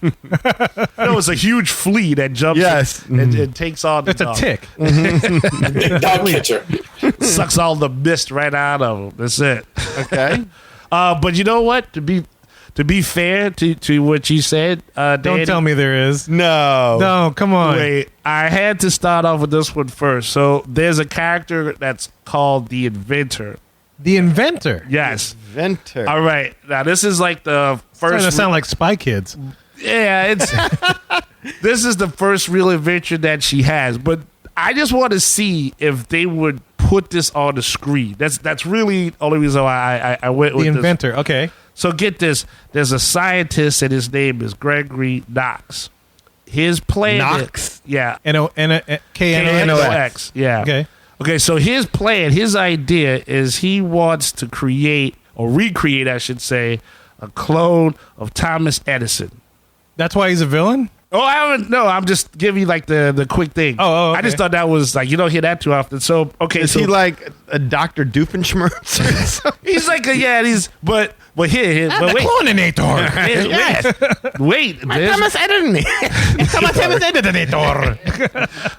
No, it's a huge flea that jumps. Yes. and takes on. The It's a dog. tick. Big dog catcher. Sucks all the mist right out of him. That's it. Okay. But you know what? To be fair to what you said, Don't tell me there is. No. No, come on. Wait, I had to start off with this one first. So there's a character that's called the Inventor. The inventor. Yes. Inventor. All right. Now this is like the Starting to first. sound like Spy Kids. Yeah, it's. This is the first real adventure that she has, but I just want to see if they would put this on the screen. That's really the only reason why I went with The this. inventor. Okay. So get this. There's a scientist, and his name is Gregory Docks. His plan. Knox? Yeah. K-N-O-X. K-N-O-X. Yeah. Okay. Okay, so his plan, his idea is he wants to create, or recreate, I should say, a clone of Thomas Edison. That's why he's a villain? Oh, I haven't. No, I'm just giving you like the quick thing. Oh, okay. I just thought that was like, you don't hear that too often. So okay, Is so he like a Dr. Doofenshmirtz or something? he's like but here, but wait, Cloninator. wait, Thomas Edison.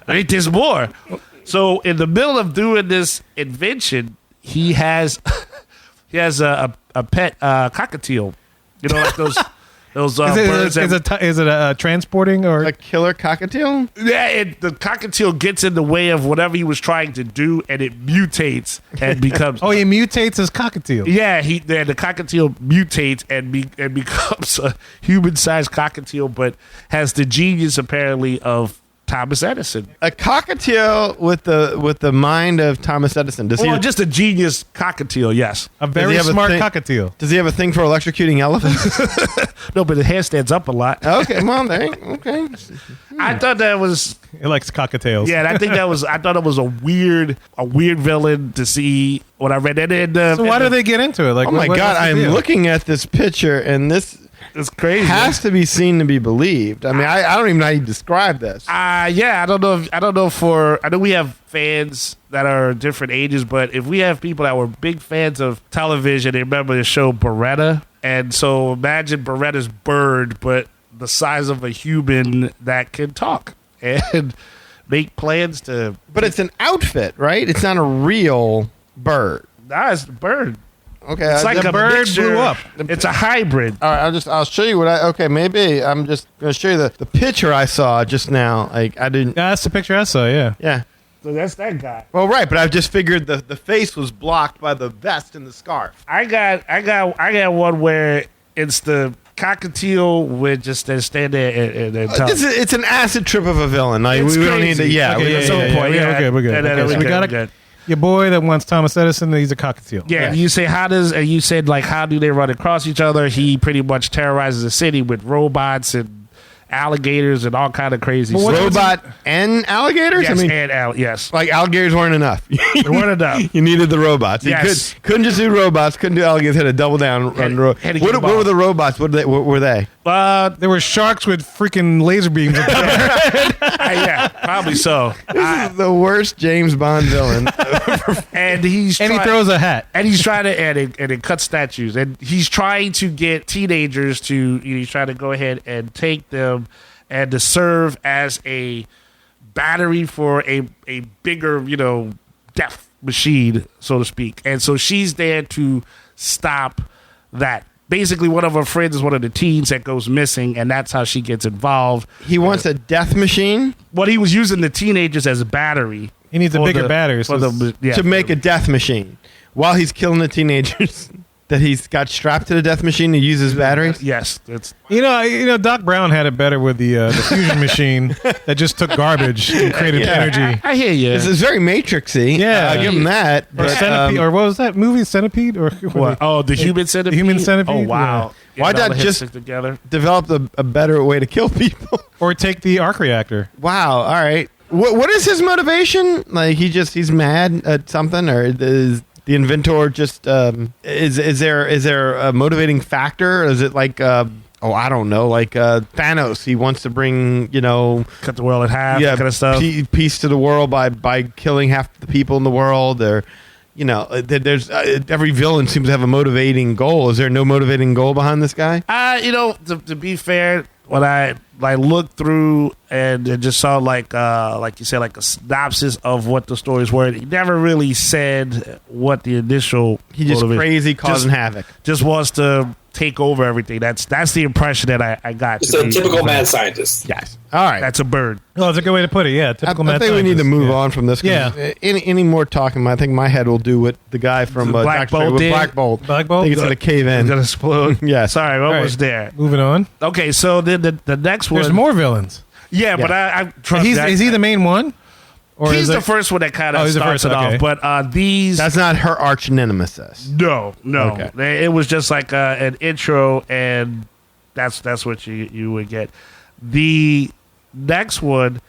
wait, there's more. So in the middle of doing this invention, he has a pet cockatiel. You know, like those birds. Is it transporting or? A killer cockatiel? Yeah, the cockatiel gets in the way of whatever he was trying to do, and it mutates and becomes. Oh, he mutates his cockatiel. Yeah, the cockatiel mutates and becomes a human-sized cockatiel, but has the genius apparently of Thomas Edison. A cockatiel with the mind of Thomas Edison. Does he? Or just a genius cockatiel, yes. A very have a smart thing- cockatiel. Does he have a thing for electrocuting elephants? No, but the hair stands up a lot. Okay, well, okay. I thought that was It likes cockatiels. I think that was. I thought it was a weird villain to see when I read that. So why do they get into it? Like, Oh my God, what's the I'm deal? looking at this picture, and this It's crazy. has to be seen to be believed. I mean, I don't even know how you describe this. Yeah, I don't know. I know we have fans that are different ages, but if we have people that were big fans of television, they remember the show Beretta, and so imagine Beretta's bird, but the size of a human that can talk and make plans to. But it's an outfit, right? It's not a real bird. Nah, it's a bird. Okay, It's like the a bird mixture. blew up. It's a hybrid. All right, I'll show you what maybe I'm just going to show you the picture I saw just now. Like, I didn't. Yeah, that's the picture I saw, yeah. Yeah. So that's that guy. Well, right, but I just figured the face was blocked by the vest and the scarf. I got one where it's the cockatiel with just stand there and talk. It's an acid trip of a villain. Like, It's we don't need to. crazy. Yeah, Okay, we yeah, don't- some yeah, point, yeah, we're good. Yeah, Okay, so we got good. your boy that wants Thomas Edison, he's a cockatiel. Yeah, and you say and you said like how do they run across each other? He pretty much terrorizes the city with robots and alligators and all kind of crazy But stuff. what's- Robot and alligators. Yes, I mean, yes. like alligators weren't enough. They weren't enough. You needed the robots. You Yes. couldn't just do robots. Couldn't do alligators. Had to double down on Had to get what involved. were the robots? What were they? There were sharks with freaking laser beams. Yeah, probably so. This is the worst James Bond villain. And he throws a hat. And he's trying to and it cuts statues, and he's trying to get teenagers to. He's trying to go ahead and take them, and to serve as a battery for a bigger, death machine, so to speak. And so she's there to stop that. Basically, one of her friends is one of the teens that goes missing, and that's how she gets involved. He wants a death machine Well, he was using the teenagers as a battery. He needs a for bigger battery. for So to make a death machine while he's killing the teenagers that he's got strapped to the death machine to use his batteries. Yes, it's you know, Doc Brown had it better with the fusion machine that just took garbage and created energy. I hear you. This is very Matrixy. Yeah. I'll give him that. Or But, Centipede, or what was that movie? Centipede, or What? Oh, the human centipede. The human centipede? Oh wow! Why Getting all not the heads just- stick together? developed a better way to kill people. or take the arc reactor. Wow. All right. What is his motivation? Like he's mad at something, or is the inventor just is there a motivating factor? Or is it like I don't know, like Thanos? He wants to bring Cut the world in half. yeah that kind of stuff. peace to the world by killing half the people in the world. Or there's every villain seems to have a motivating goal. Is there no motivating goal behind this guy? To be fair, when I looked through and just saw like you said, like a synopsis of what the stories were, he never really said what the initial. He just motivation- crazy causing havoc. Just wants to take over everything. That's the impression that I got. Just a typical mad scientist. Yes. All right. That's a bird. Oh, that's a good way to put it. Yeah, I typical. think mad we need to scientist. move Yeah. on from this. 'Cause Yeah. Any more talking, I think my head will do what the guy from Black Doctor Bolt with did. Black Bolt. Black Bolt? I think it's going to cave in. Gonna explode. Yeah. Sorry, we're All almost right. there. Moving on. Okay, so then the next one. There's more villains. Yeah, but I trust that. Is he the main one? Or He's is the it- first one that kind of Oh, he's the starts first, it okay. off. But these. That's not her arch nemesis. No. Okay. It was just like an intro, and that's what you would get. The next one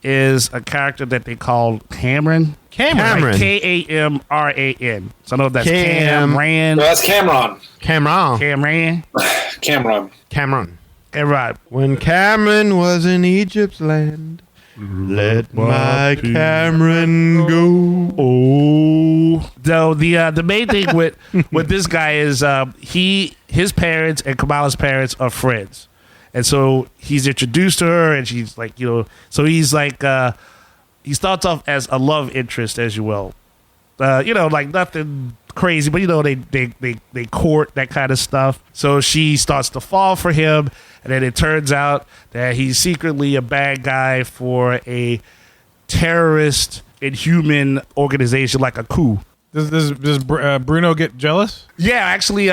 is a character that they call Cameron. Cameron. Like Kamran. So I know if that's Cam- Cameron. No, that's Cameron. Cameron. Cameron. Cameron. Cameron. And right. When Cameron was in Egypt's land, let my Cameron go. Oh, so the main thing with this guy is his parents and Kamala's parents are friends, and so he's introduced to her, and she's like, so he's like he starts off as a love interest, as you will, like nothing crazy, but they court that kind of stuff. So she starts to fall for him, and then it turns out that he's secretly a bad guy for a terrorist inhuman organization, like a coup. Does Bruno get jealous? Yeah, actually,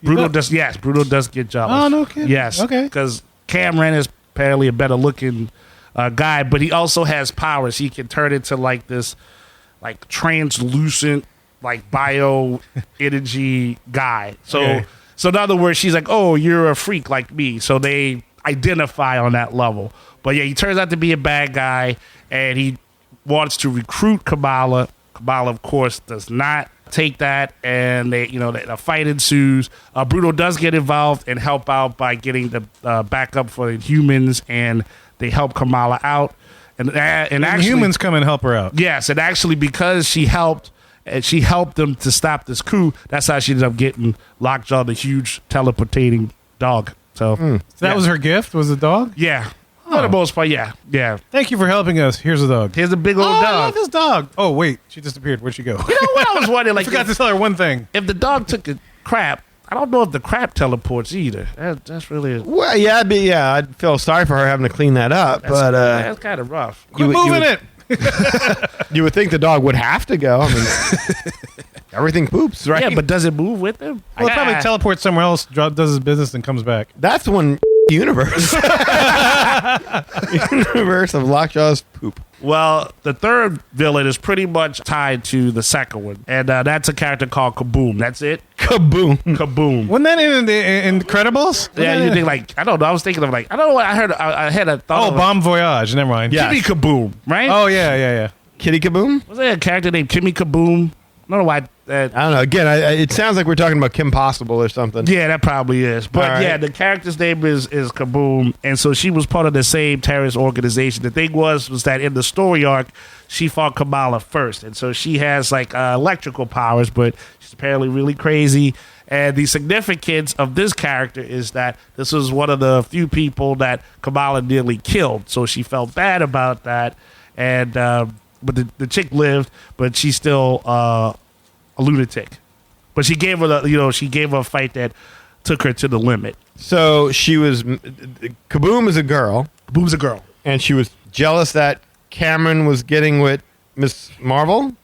Bruno does? does. Yes, Bruno does get jealous. Oh, no kidding. Yes, Okay. because Cameron is apparently a better looking guy, but he also has powers. He can turn into like this, like translucent, like bio energy guy. So, Okay. so in other words, she's like, "Oh, you're a freak like me." So they identify on that level. But yeah, he turns out to be a bad guy, and he wants to recruit Kamala. Kamala, of course, does not take that, and a fight ensues. Bruno does get involved and help out by getting the backup for the humans, and they help Kamala out. And actually, humans come and help her out. yes, and actually because she helped them to stop this coup, that's how she ended up getting Lockjaw, the huge teleportating dog. So So that was her gift, was the dog? yeah. For the most part, yeah. Thank you for helping us. Here's a dog. Here's a big old I dog. love this dog. Oh, wait. She disappeared. Where'd she go? You know what I was wondering? I Like, forgot to tell her one thing. if the dog took a crap, I don't know if the crap teleports either. That's really Well, I'd feel sorry for her having to clean that up, but that's kind of rough. Quit moving it. you would think the dog would have to go. I mean, everything poops, right? Yeah, but does it move with him? Well, it probably teleports somewhere else, does his business, and comes back. that's one universe. Universe of Lockjaw's poop. Well, the third villain is pretty much tied to the second one, and that's a character called Kaboom. That's it. Kaboom. Kaboom. Wasn't that in the Incredibles? Yeah, you think like I don't know. I was thinking of like I don't know what I heard. I had a thought. Oh, of Bomb Voyage. Never mind. Yeah. Kimmy Kaboom, right? Oh, yeah. Kitty Kaboom? Was there a character named Kimmy Kaboom? I don't know why. I don't know. Again, it sounds like we're talking about Kim Possible or something. Yeah, that probably is. But All right. yeah, the character's name is Kaboom, and so she was part of the same terrorist organization. The thing was that in the story arc, she fought Kamala first, and so she has like electrical powers, but she's apparently really crazy. And the significance of this character is that this was one of the few people that Kamala nearly killed, so she felt bad about that. And but the chick lived, but she's still a lunatic. But she gave her a fight that took her to the limit. So she was. Kaboom is a girl, Kaboom's a girl. and she was jealous that Cameron was getting with Miss Marvel.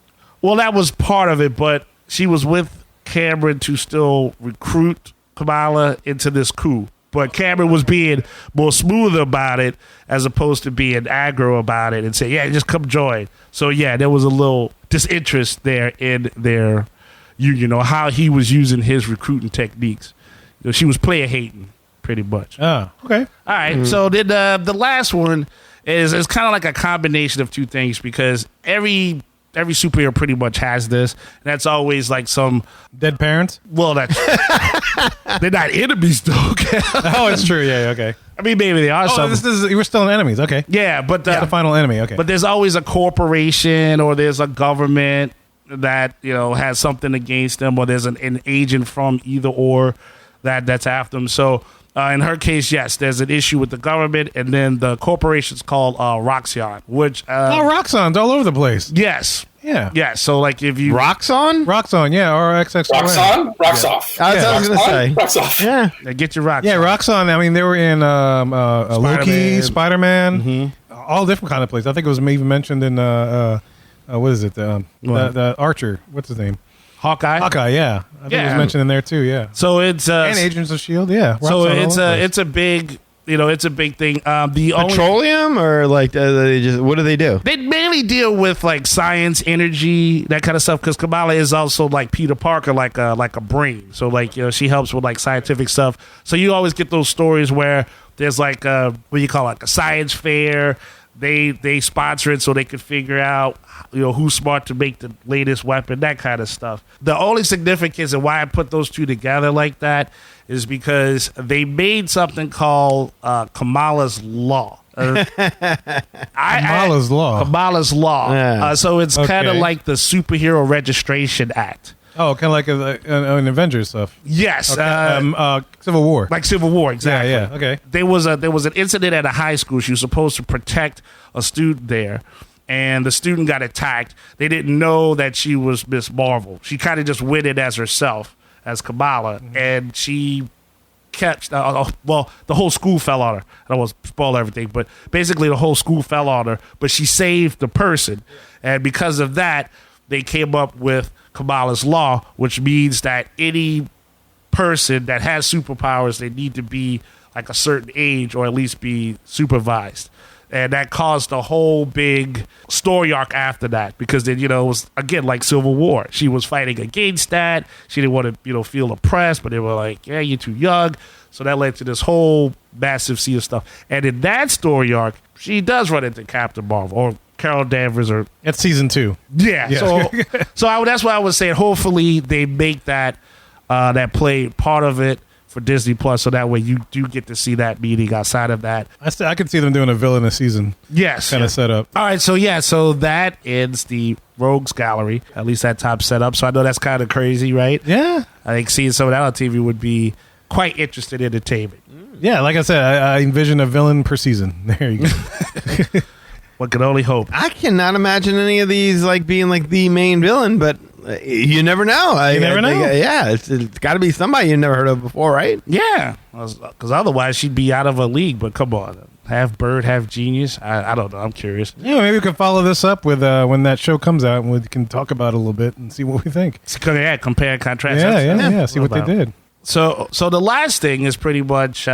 Well, that was part of it, but she was with Cameron to still recruit Kamala into this coup. But Cameron was being more smooth about it as opposed to being aggro about it and say, yeah, just come join. So, yeah, there was a little disinterest there in their union or how he was using his recruiting techniques. She was player hating pretty much. Oh, okay. All right. So then the last one is kind of like a combination of two things because every superhero pretty much has this. And that's always like some. Dead parents? Well, that's they're not enemies though. Oh, it's true. Yeah, okay. I mean, maybe they are. Oh, some. we're still enemies. Okay. Yeah, but The final enemy. Okay. but there's always a corporation or there's a government that has something against them, or there's an agent from either or that's after them. So in her case, yes, there's an issue with the government, and then the corporation's called Roxxon, which Roxxon's all over the place. yes, Yeah. yeah. So like if you Roxxon? Roxxon, yeah, RXX. Rocks on, rocks off. That's what I was going to say. Rocks off. Yeah. get your rocks, Yeah, Roxxon. I mean, they were in Loki, Spider-Man, Mm-hmm. all different kind of places. I think it was even mentioned in what is it? The Archer. What's his name? Hawkeye. Yeah. I think it was Yeah. mentioned in there too. Yeah. So it's And Agents of Shield. Yeah. so Roxxon all it's over the place. it's a big it's a big thing. The only Petroleum or like they just what do they do? they mainly deal with like science, energy, that kind of stuff. Because Kamala is also like Peter Parker, like a brain. So like she helps with like scientific stuff. So you always get those stories where there's like what do you call it, like a science fair. They sponsor it so they could figure out who's smart to make the latest weapon, that kind of stuff. The only significance and why I put those two together like that is because they made something called Kamalas Law. Kamala's Law. Kamala's Law. Yeah. So it's kind of Okay. like the Superhero Registration Act. Oh, kind of like an Avengers stuff. Yes. Civil War. Like Civil War, exactly. Yeah. Okay. There was an incident at a high school. She was supposed to protect a student there, and the student got attacked. They didn't know that she was Miss Marvel. She kind of just went in as herself, as Kamala, and she kept. Well, the whole school fell on her. I don't want to spoil everything, but basically the whole school fell on her. But she saved the person, and because of that, they came up with Kamala's Law, which means that any person that has superpowers, they need to be like a certain age or at least be supervised. And that caused a whole big story arc after that because then, it was, again, like Civil War. She was fighting against that. She didn't want to, feel oppressed, but they were like, yeah, you're too young. So that led to this whole massive sea of stuff. And in that story arc, she does run into Captain Marvel or Carol Danvers or... That's season 2. Yeah. Yeah. So that's why I was saying hopefully they make that play part of it for Disney Plus, so that way you do get to see that meeting outside of that. I could see them doing a villainous season. Yes. Kind of setup. All right, so that ends the Rogues Gallery, at least that top setup. So I know that's kind of crazy, right? Yeah. I think seeing some of that on TV would be quite interesting entertainment. Yeah, like I said, I envision a villain per season. There you go. One can only hope. I cannot imagine any of these like being like the main villain, but you never know. You never know. Yeah, it's got to be somebody you've never heard of before, right? Yeah, because otherwise she'd be out of a league. But come on, half bird, half genius. I don't know. I'm curious. Yeah, maybe we can follow this up with when that show comes out, and we can talk about it a little bit and see what we think. Yeah, compare and contrast. Yeah. See what they did. So the last thing is pretty much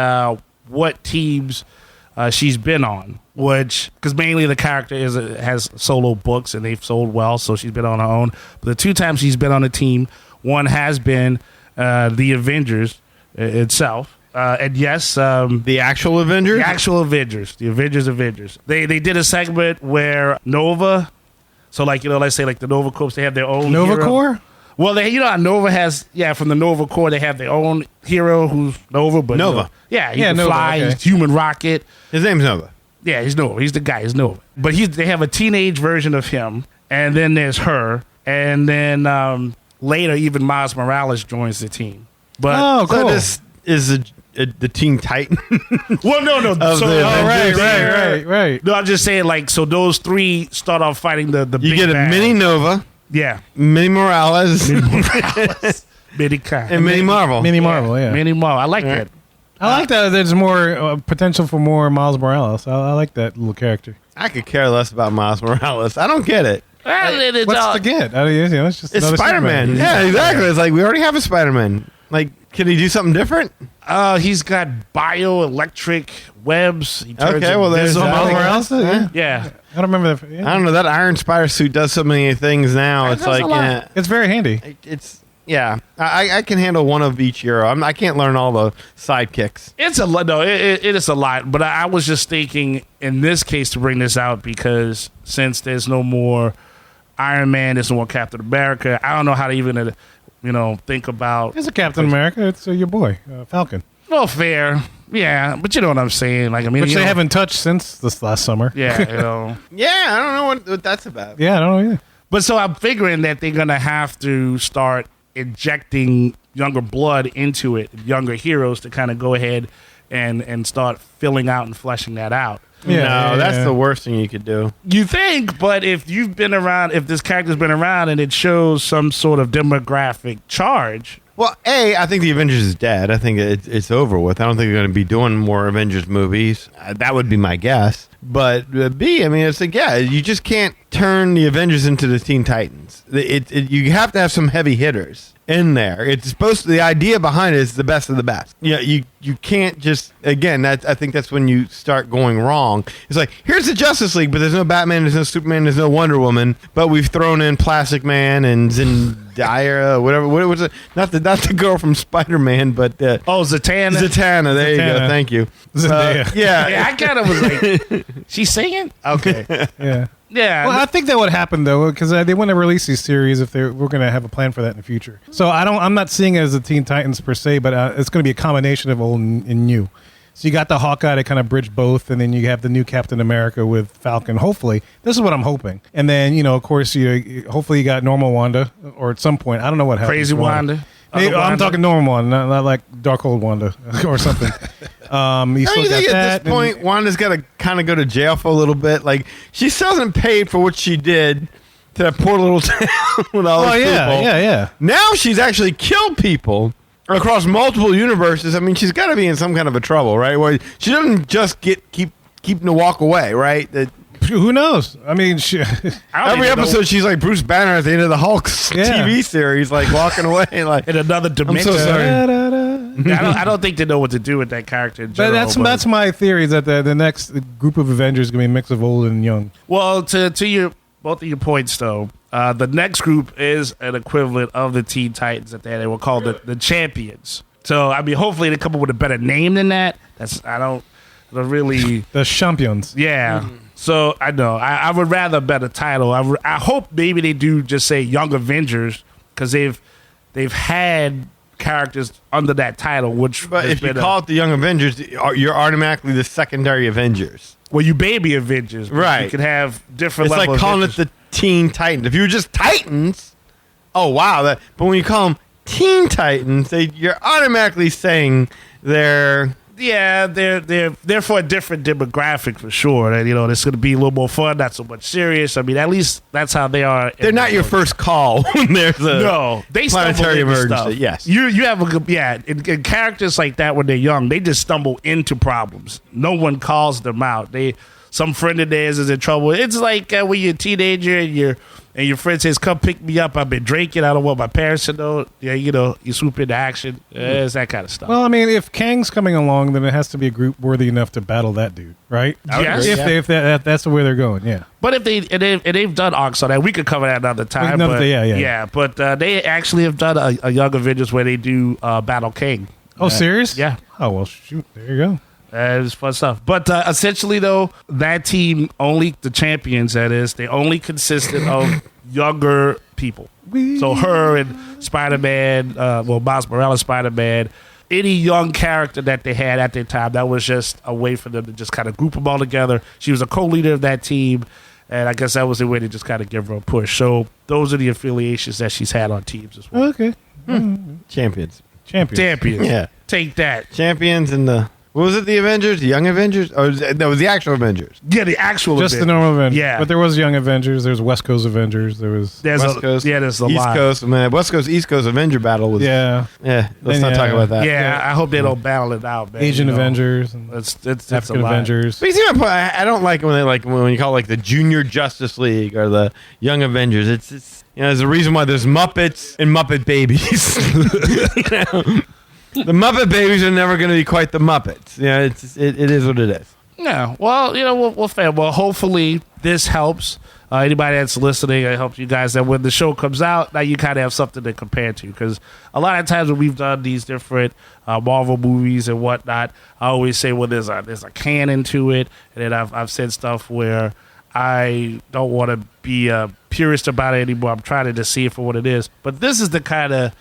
what teams she's been on, which because mainly the character has solo books and they've sold well, so she's been on her own. But the 2 times she's been on a team, one has been the Avengers itself, and yes, The actual Avengers. the Avengers. They did a segment where Nova, so like let's say like the Nova Corps, they have their own Nova hero. Corps? Well, how Nova has, from the Nova Corps, they have their own hero who's Nova. But Nova. He can Nova, fly. okay. He's Human Rocket. His name's Nova. Yeah, he's Nova. He's the guy. He's Nova. But they have a teenage version of him, and then there's her, and then later even Miles Morales joins the team. But Cool. So this is the Teen Titan. well, no. Right. No, I'm just saying, like, so those 3 start off fighting the You big get a bad. mini Nova, Yeah. mini Morales, Mini Khan. and mini Marvel. Mini Marvel, yeah. Mini Marvel. I like that. I like that there's more potential for more Miles Morales. I like that little character. I could care less about Miles Morales. I don't get it. What's to get? It's just It's another Spider-Man. Yeah, exactly. It's like we already have a Spider-Man. Like, can he do something different? He's got bioelectric webs. He turns Okay, well, there's invisible. Miles Morales? Yeah. Yeah. I don't remember that. Yeah. I don't know. That Iron Spider suit does so many things now. It's does like, a lot. It's very handy. it's yeah. I can handle one of each hero. I can't learn all the sidekicks. It's a lot. No, it is a lot. But I was just thinking in this case to bring this out because since there's no more Iron Man, there's no more Captain America. I don't know how to even, think about. It's a Captain America. It's your boy, Falcon. Well, fair. Yeah, but you know what I'm saying. Like, I mean, Which they haven't touched since this last summer. Yeah, Yeah, I don't know what that's about. Yeah, I don't know either. But so I'm figuring that they're gonna have to start injecting younger blood into it, younger heroes to kind of go ahead and start filling out and fleshing that out. Yeah, No, that's the worst thing you could do. You think, but if you've been around, if this character's been around and it shows some sort of demographic charge. Well, I think the Avengers is dead. I think it's over with. I don't think they're going to be doing more Avengers movies. That would be my guess. But B, I mean, it's like, you just can't turn the Avengers into the Teen Titans. You have to have some heavy hitters in there. It's supposed to, the idea behind it is the best of the best. Yeah, you can't just, again, I think that's when you start going wrong. It's like, here's the Justice League, but there's no Batman, there's no Superman, there's no Wonder Woman, but we've thrown in Plastic Man and Zendaya, whatever. What was it? Not the girl from Spider-Man, but Zatanna. Zatanna. There you go. Thank you. Zendaya. Yeah, I kind of was like, she's singing? Okay. Yeah. Yeah. Well, I think that would happen though, because they want to release these series if we're going to have a plan for that in the future. So I'm not seeing it as the Teen Titans per se, but it's going to be a combination of old and new. So you got the Hawkeye to kind of bridge both, and then you have the new Captain America with Falcon. Hopefully, this is what I'm hoping. And then of course, hopefully you got normal Wanda, or at some point, I don't know what happens. Crazy to Wanda. Maybe, I'm talking normal Wanda, not like Darkhold Wanda or something. You still you got think that. at this point, Wanda's got to kind of go to jail for a little bit? Like, she still hasn't paid for what she did to that poor little town with all those people. Yeah. Now she's actually killed people across multiple universes. I mean, she's got to be in some kind of a trouble, right? Where she doesn't just keep to walk away, right? Who knows? I mean, every episode she's like Bruce Banner at the end of the Hulk TV series, like walking away, like in another dimension. I'm so sorry. I don't think they know what to do with that character in But general. that's my theory is that the next group of Avengers is going to be a mix of old and young. Well, to your both of your points though, the next group is an equivalent of the Teen Titans that they were called the Champions. So I mean, hopefully they come up with a better name than that. I don't really The Champions. yeah. So I know I would rather a better title. I hope maybe they do just say Young Avengers because they've had characters under that title, which But has if you been call it the Young Avengers, you're automatically the secondary Avengers. well, you baby Avengers, but Right. You could have different. It's level like calling Avengers. it the Teen Titans. If you were just Titans, oh wow! But when you call them Teen Titans, you're automatically saying they're Yeah, they're for a different demographic for sure. And, it's going to be a little more fun, not so much serious. I mean, at least that's how they are. they're not your first call when there's a No, they stumble planetary into emergency. stuff. Yes. you have a good in characters like that when they're young, they just stumble into problems. No one calls them out. Some friend of theirs is in trouble. It's like when you're a teenager and your friend says, "Come pick me up. I've been drinking. I don't want my parents to know." Yeah, you swoop into action. It's that kind of stuff. Well, I mean, if Kang's coming along, then it has to be a group worthy enough to battle that dude, right? Yes. If that's the way they're going, yeah. But if they've done arcs on that, we could cover that another time. Another but, day, yeah. But they actually have done a Young Avengers where they do Battle King. Oh, serious? Yeah. Oh, well, shoot. There you go. It's fun stuff. But essentially, though, that team the champions, that is, they only consisted of younger people. So her and Spider-Man, Miles Morales Spider-Man, any young character that they had at their time, that was just a way for them to just kind of group them all together. She was a co-leader of that team, and I guess that was the way to just kind of give her a push. So those are the affiliations that she's had on teams as well. Okay. champions. Champions. Yeah. Take that. Champions and the what was it? The Avengers, the Young Avengers, or it was the actual Avengers? Yeah, the actual Just Avengers. the normal Avengers. Yeah. But there was Young Avengers. There's West Coast Avengers. There was... There's West Coast, there's a East lot. Coast. Man, West Coast, East Coast Avenger battle was. Yeah. Yeah. Let's And not talk about that. Yeah, I hope they don't battle it out, man. Asian Avengers. And It's African a lot. Avengers. But you see my point. I don't like when when you call it like the Junior Justice League or the Young Avengers. It's there's a reason why there's Muppets and Muppet Babies. The Muppet Babies are never going to be quite the Muppets. Yeah, it is what it is. Yeah, well, well, hopefully this helps. Anybody that's listening, it helps you guys that when the show comes out, now you kind of have something to compare to. Because a lot of times when we've done these different Marvel movies and whatnot, I always say, well, there's a canon to it. And then I've said stuff where I don't want to be a purist about it anymore. I'm trying to just see it for what it is. But this is the kind of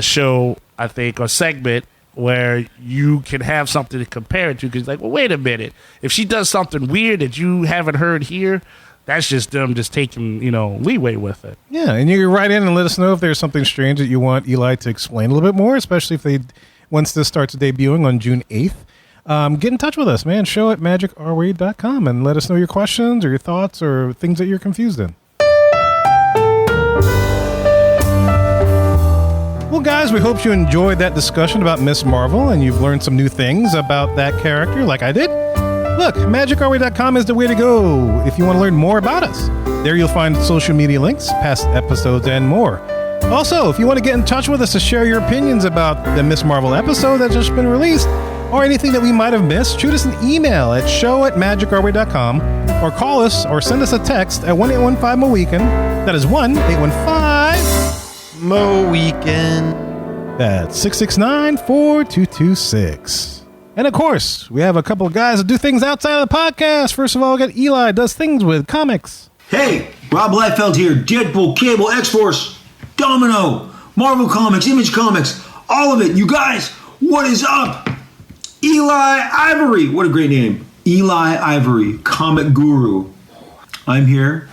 show, I think, or segment where you can have something to compare it to. Because, like, well, wait a minute. If she does something weird that you haven't heard here, that's just them just taking, leeway with it. Yeah, and you can write in and let us know if there's something strange that you want Eli to explain a little bit more, especially once this starts debuting on June 8th. Get in touch with us, man. Show at magicourway.com and let us know your questions or your thoughts or things that you're confused in. Well, guys, we hope you enjoyed that discussion about Miss Marvel and you've learned some new things about that character like I did. Look, magicourway.com is the way to go if you want to learn more about us. There you'll find social media links, past episodes, and more. Also, if you want to get in touch with us to share your opinions about the Miss Marvel episode that's just been released, or anything that we might have missed, shoot us an email at show@magicourway.com, or call us or send us a text at 1-815-MO-WEEKEND. That is 1-815... Mo Weekend. That's 669-4226. And of course, we have a couple of guys that do things outside of the podcast. First of all, we got Eli, does things with comics. Hey, Rob Liefeld here. Deadpool, Cable, X-Force, Domino, Marvel Comics, Image Comics, all of it. You guys, what is up? Eli Ivory. What a great name. Eli Ivory, comic guru. I'm here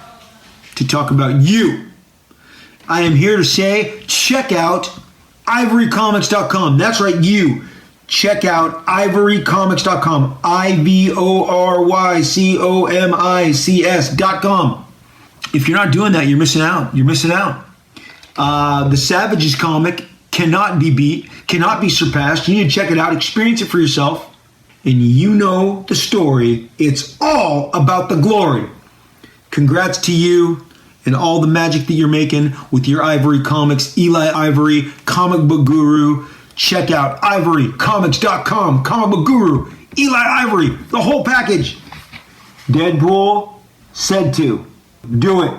to talk about you. I am here to say, check out ivorycomics.com. That's right, you. Check out ivorycomics.com. ivorycomics.com. If you're not doing that, you're missing out. You're missing out. The Savages comic cannot be beat, cannot be surpassed. You need to check it out, experience it for yourself, and you know the story. It's all about the glory. Congrats to you and all the magic that you're making with your Ivory Comics, Eli Ivory, comic book guru. Check out ivorycomics.com, comic book guru, Eli Ivory, the whole package. Deadpool said to. Do it.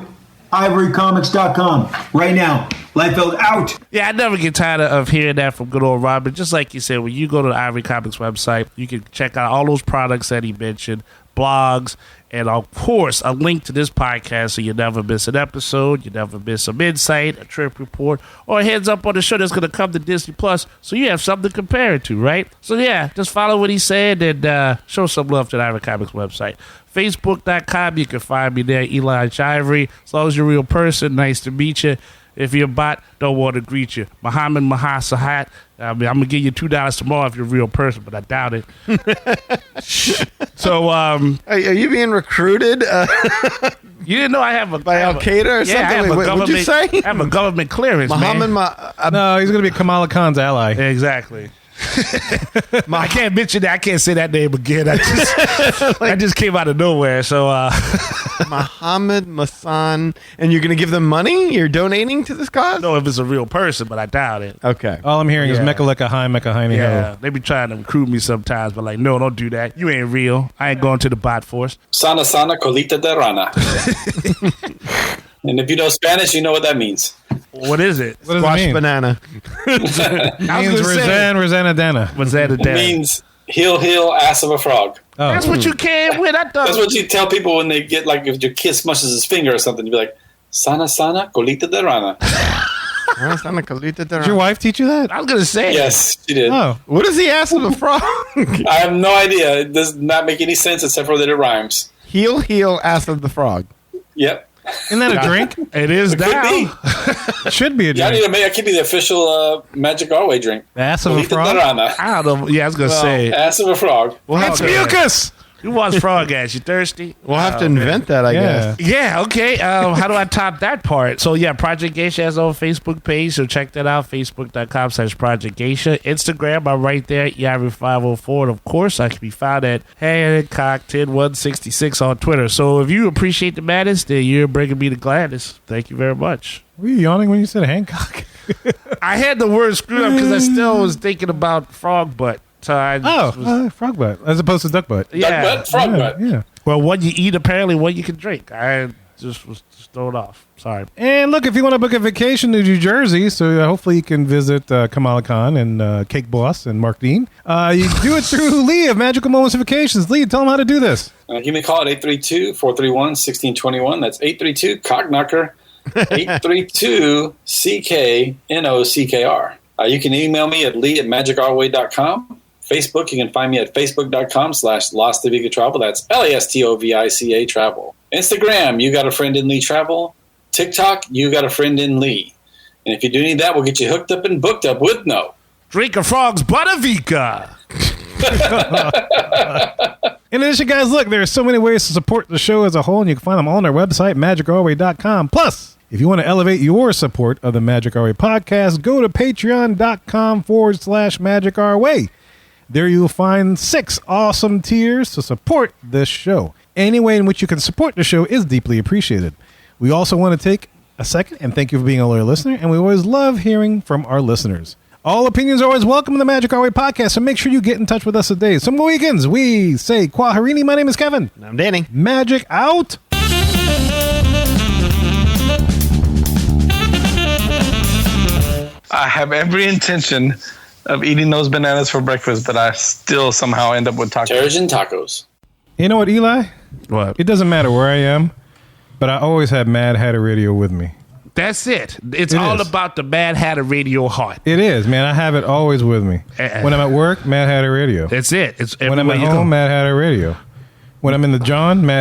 ivorycomics.com right now. Liefeld out. Yeah, I never get tired of hearing that from good old Robert. Just like you said, when you go to the Ivory Comics website, you can check out all those products that he mentioned, blogs, and of course, a link to this podcast so you never miss an episode, you never miss some insight, a trip report, or a heads up on the show that's going to come to Disney Plus, so you have something to compare it to, right? So yeah, just follow what he said and show some love to the Ivory Comics website. Facebook.com, you can find me there, Eli Ivory. As long as you're a real person, nice to meet you. If you're a bot, don't want to greet you. Muhammad Mahasahat. I mean, I'm going to give you $2 tomorrow if you're a real person, but I doubt it. So, Are you being recruited you didn't know I have a... by Al Qaeda or something? I have Wait, what'd you say? I have a government clearance, Muhammad man. No, he's going to be Kamala Khan's ally. Exactly. I can't mention that. I can't say that name again. That just came out of nowhere. So, Muhammad Masan, and you're going to give them money? You're donating to this cause? I don't know if it's a real person, but I doubt it. Okay. All I'm hearing is Mekaleka Hi, Mekahini Yeah, Ho. they be trying to recruit me sometimes, but like, no, don't do that. You ain't real. I ain't going to the bot force. Sana sana colita de rana. And if you know Spanish, you know what that means. What is it? What does Squash it mean? banana. It means Roseanne Dana. What's that? It means heel, ass of a frog. Oh. That's what you came with. I thought. That's what you tell people when they get, like, if your kid smushes his finger or something, you be like, sana sana colita de rana. Did your wife teach you that? I was gonna say. Yes, she did. Oh. What is the ass of a frog? I have no idea. It does not make any sense except for that it rhymes. Heel, ass of the frog. Yep. Isn't that a drink? It is Could now. be. It should be a Yeah, I drink. need to make. I keep the official Magic Our Way drink. The ass of a Colita de frog? rana. I don't know. Yeah, I was gonna say. Ass of a frog. It's mucus! You watch Frog Ass. You thirsty? We'll have to invent that, I Yeah. guess. Yeah, okay. How do I top that part? So, yeah, Project Geisha has a Facebook page, so check that out, facebook.com/Project Geisha. Instagram, I'm right there, Yari504. And, of course, I can be found at Hancock10166 on Twitter. So, if you appreciate the madness, then you're bringing me the gladness. Thank you very much. Were you yawning when you said Hancock? I had the word screwed up because I still was thinking about frog butt. So I frog butt, as opposed to duck butt. yeah. Duck butt, frog butt. Yeah. Well, what you eat, apparently, what you can drink. I just was thrown off. Sorry. And look, if you want to book a vacation to New Jersey, so hopefully you can visit Kamala Khan and Cake Boss and Mark Dean, you do it through Lee of Magical Moments of Vacations. Lee, tell them how to do this. Give me a call at 832-431-1621. That's 832-COCKNOCKER. 832-CKNOCKR. You can email me at lee@magicourway.com. Facebook, you can find me at facebook.com/Lastovica Travel. That's LASTOVICA Travel. Instagram, you got a friend in Lee Travel. TikTok, you got a friend in Lee. And if you do need that, we'll get you hooked up and booked up with no. Drink a frog's Buttavica. In addition, guys, look, there are so many ways to support the show as a whole, and you can find them all on our website, magicourway.com. Plus, if you want to elevate your support of the Magic Our Way podcast, go to patreon.com/Magic Our Way. There you'll find 6 awesome tiers to support this show. Any way in which you can support the show is deeply appreciated. We also want to take a second and thank you for being a loyal listener, and we always love hearing from our listeners. All opinions are always welcome in the Magic Our Way podcast, so make sure you get in touch with us today. Some weekends, we say Kwaharini. My name is Kevin. And I'm Danny. Magic out. I have every intention of eating those bananas for breakfast, but I still somehow end up with tacos. Terrigen tacos. You know what, Eli? What? It doesn't matter where I am, but I always have Mad Hatter Radio with me. That's it. It's It all is. about the Mad Hatter Radio heart. It is, man. I have it always with me. When I'm at work, Mad Hatter Radio. That's it. It's When I'm everywhere at you home, go. Mad Hatter Radio. When I'm in the John, Mad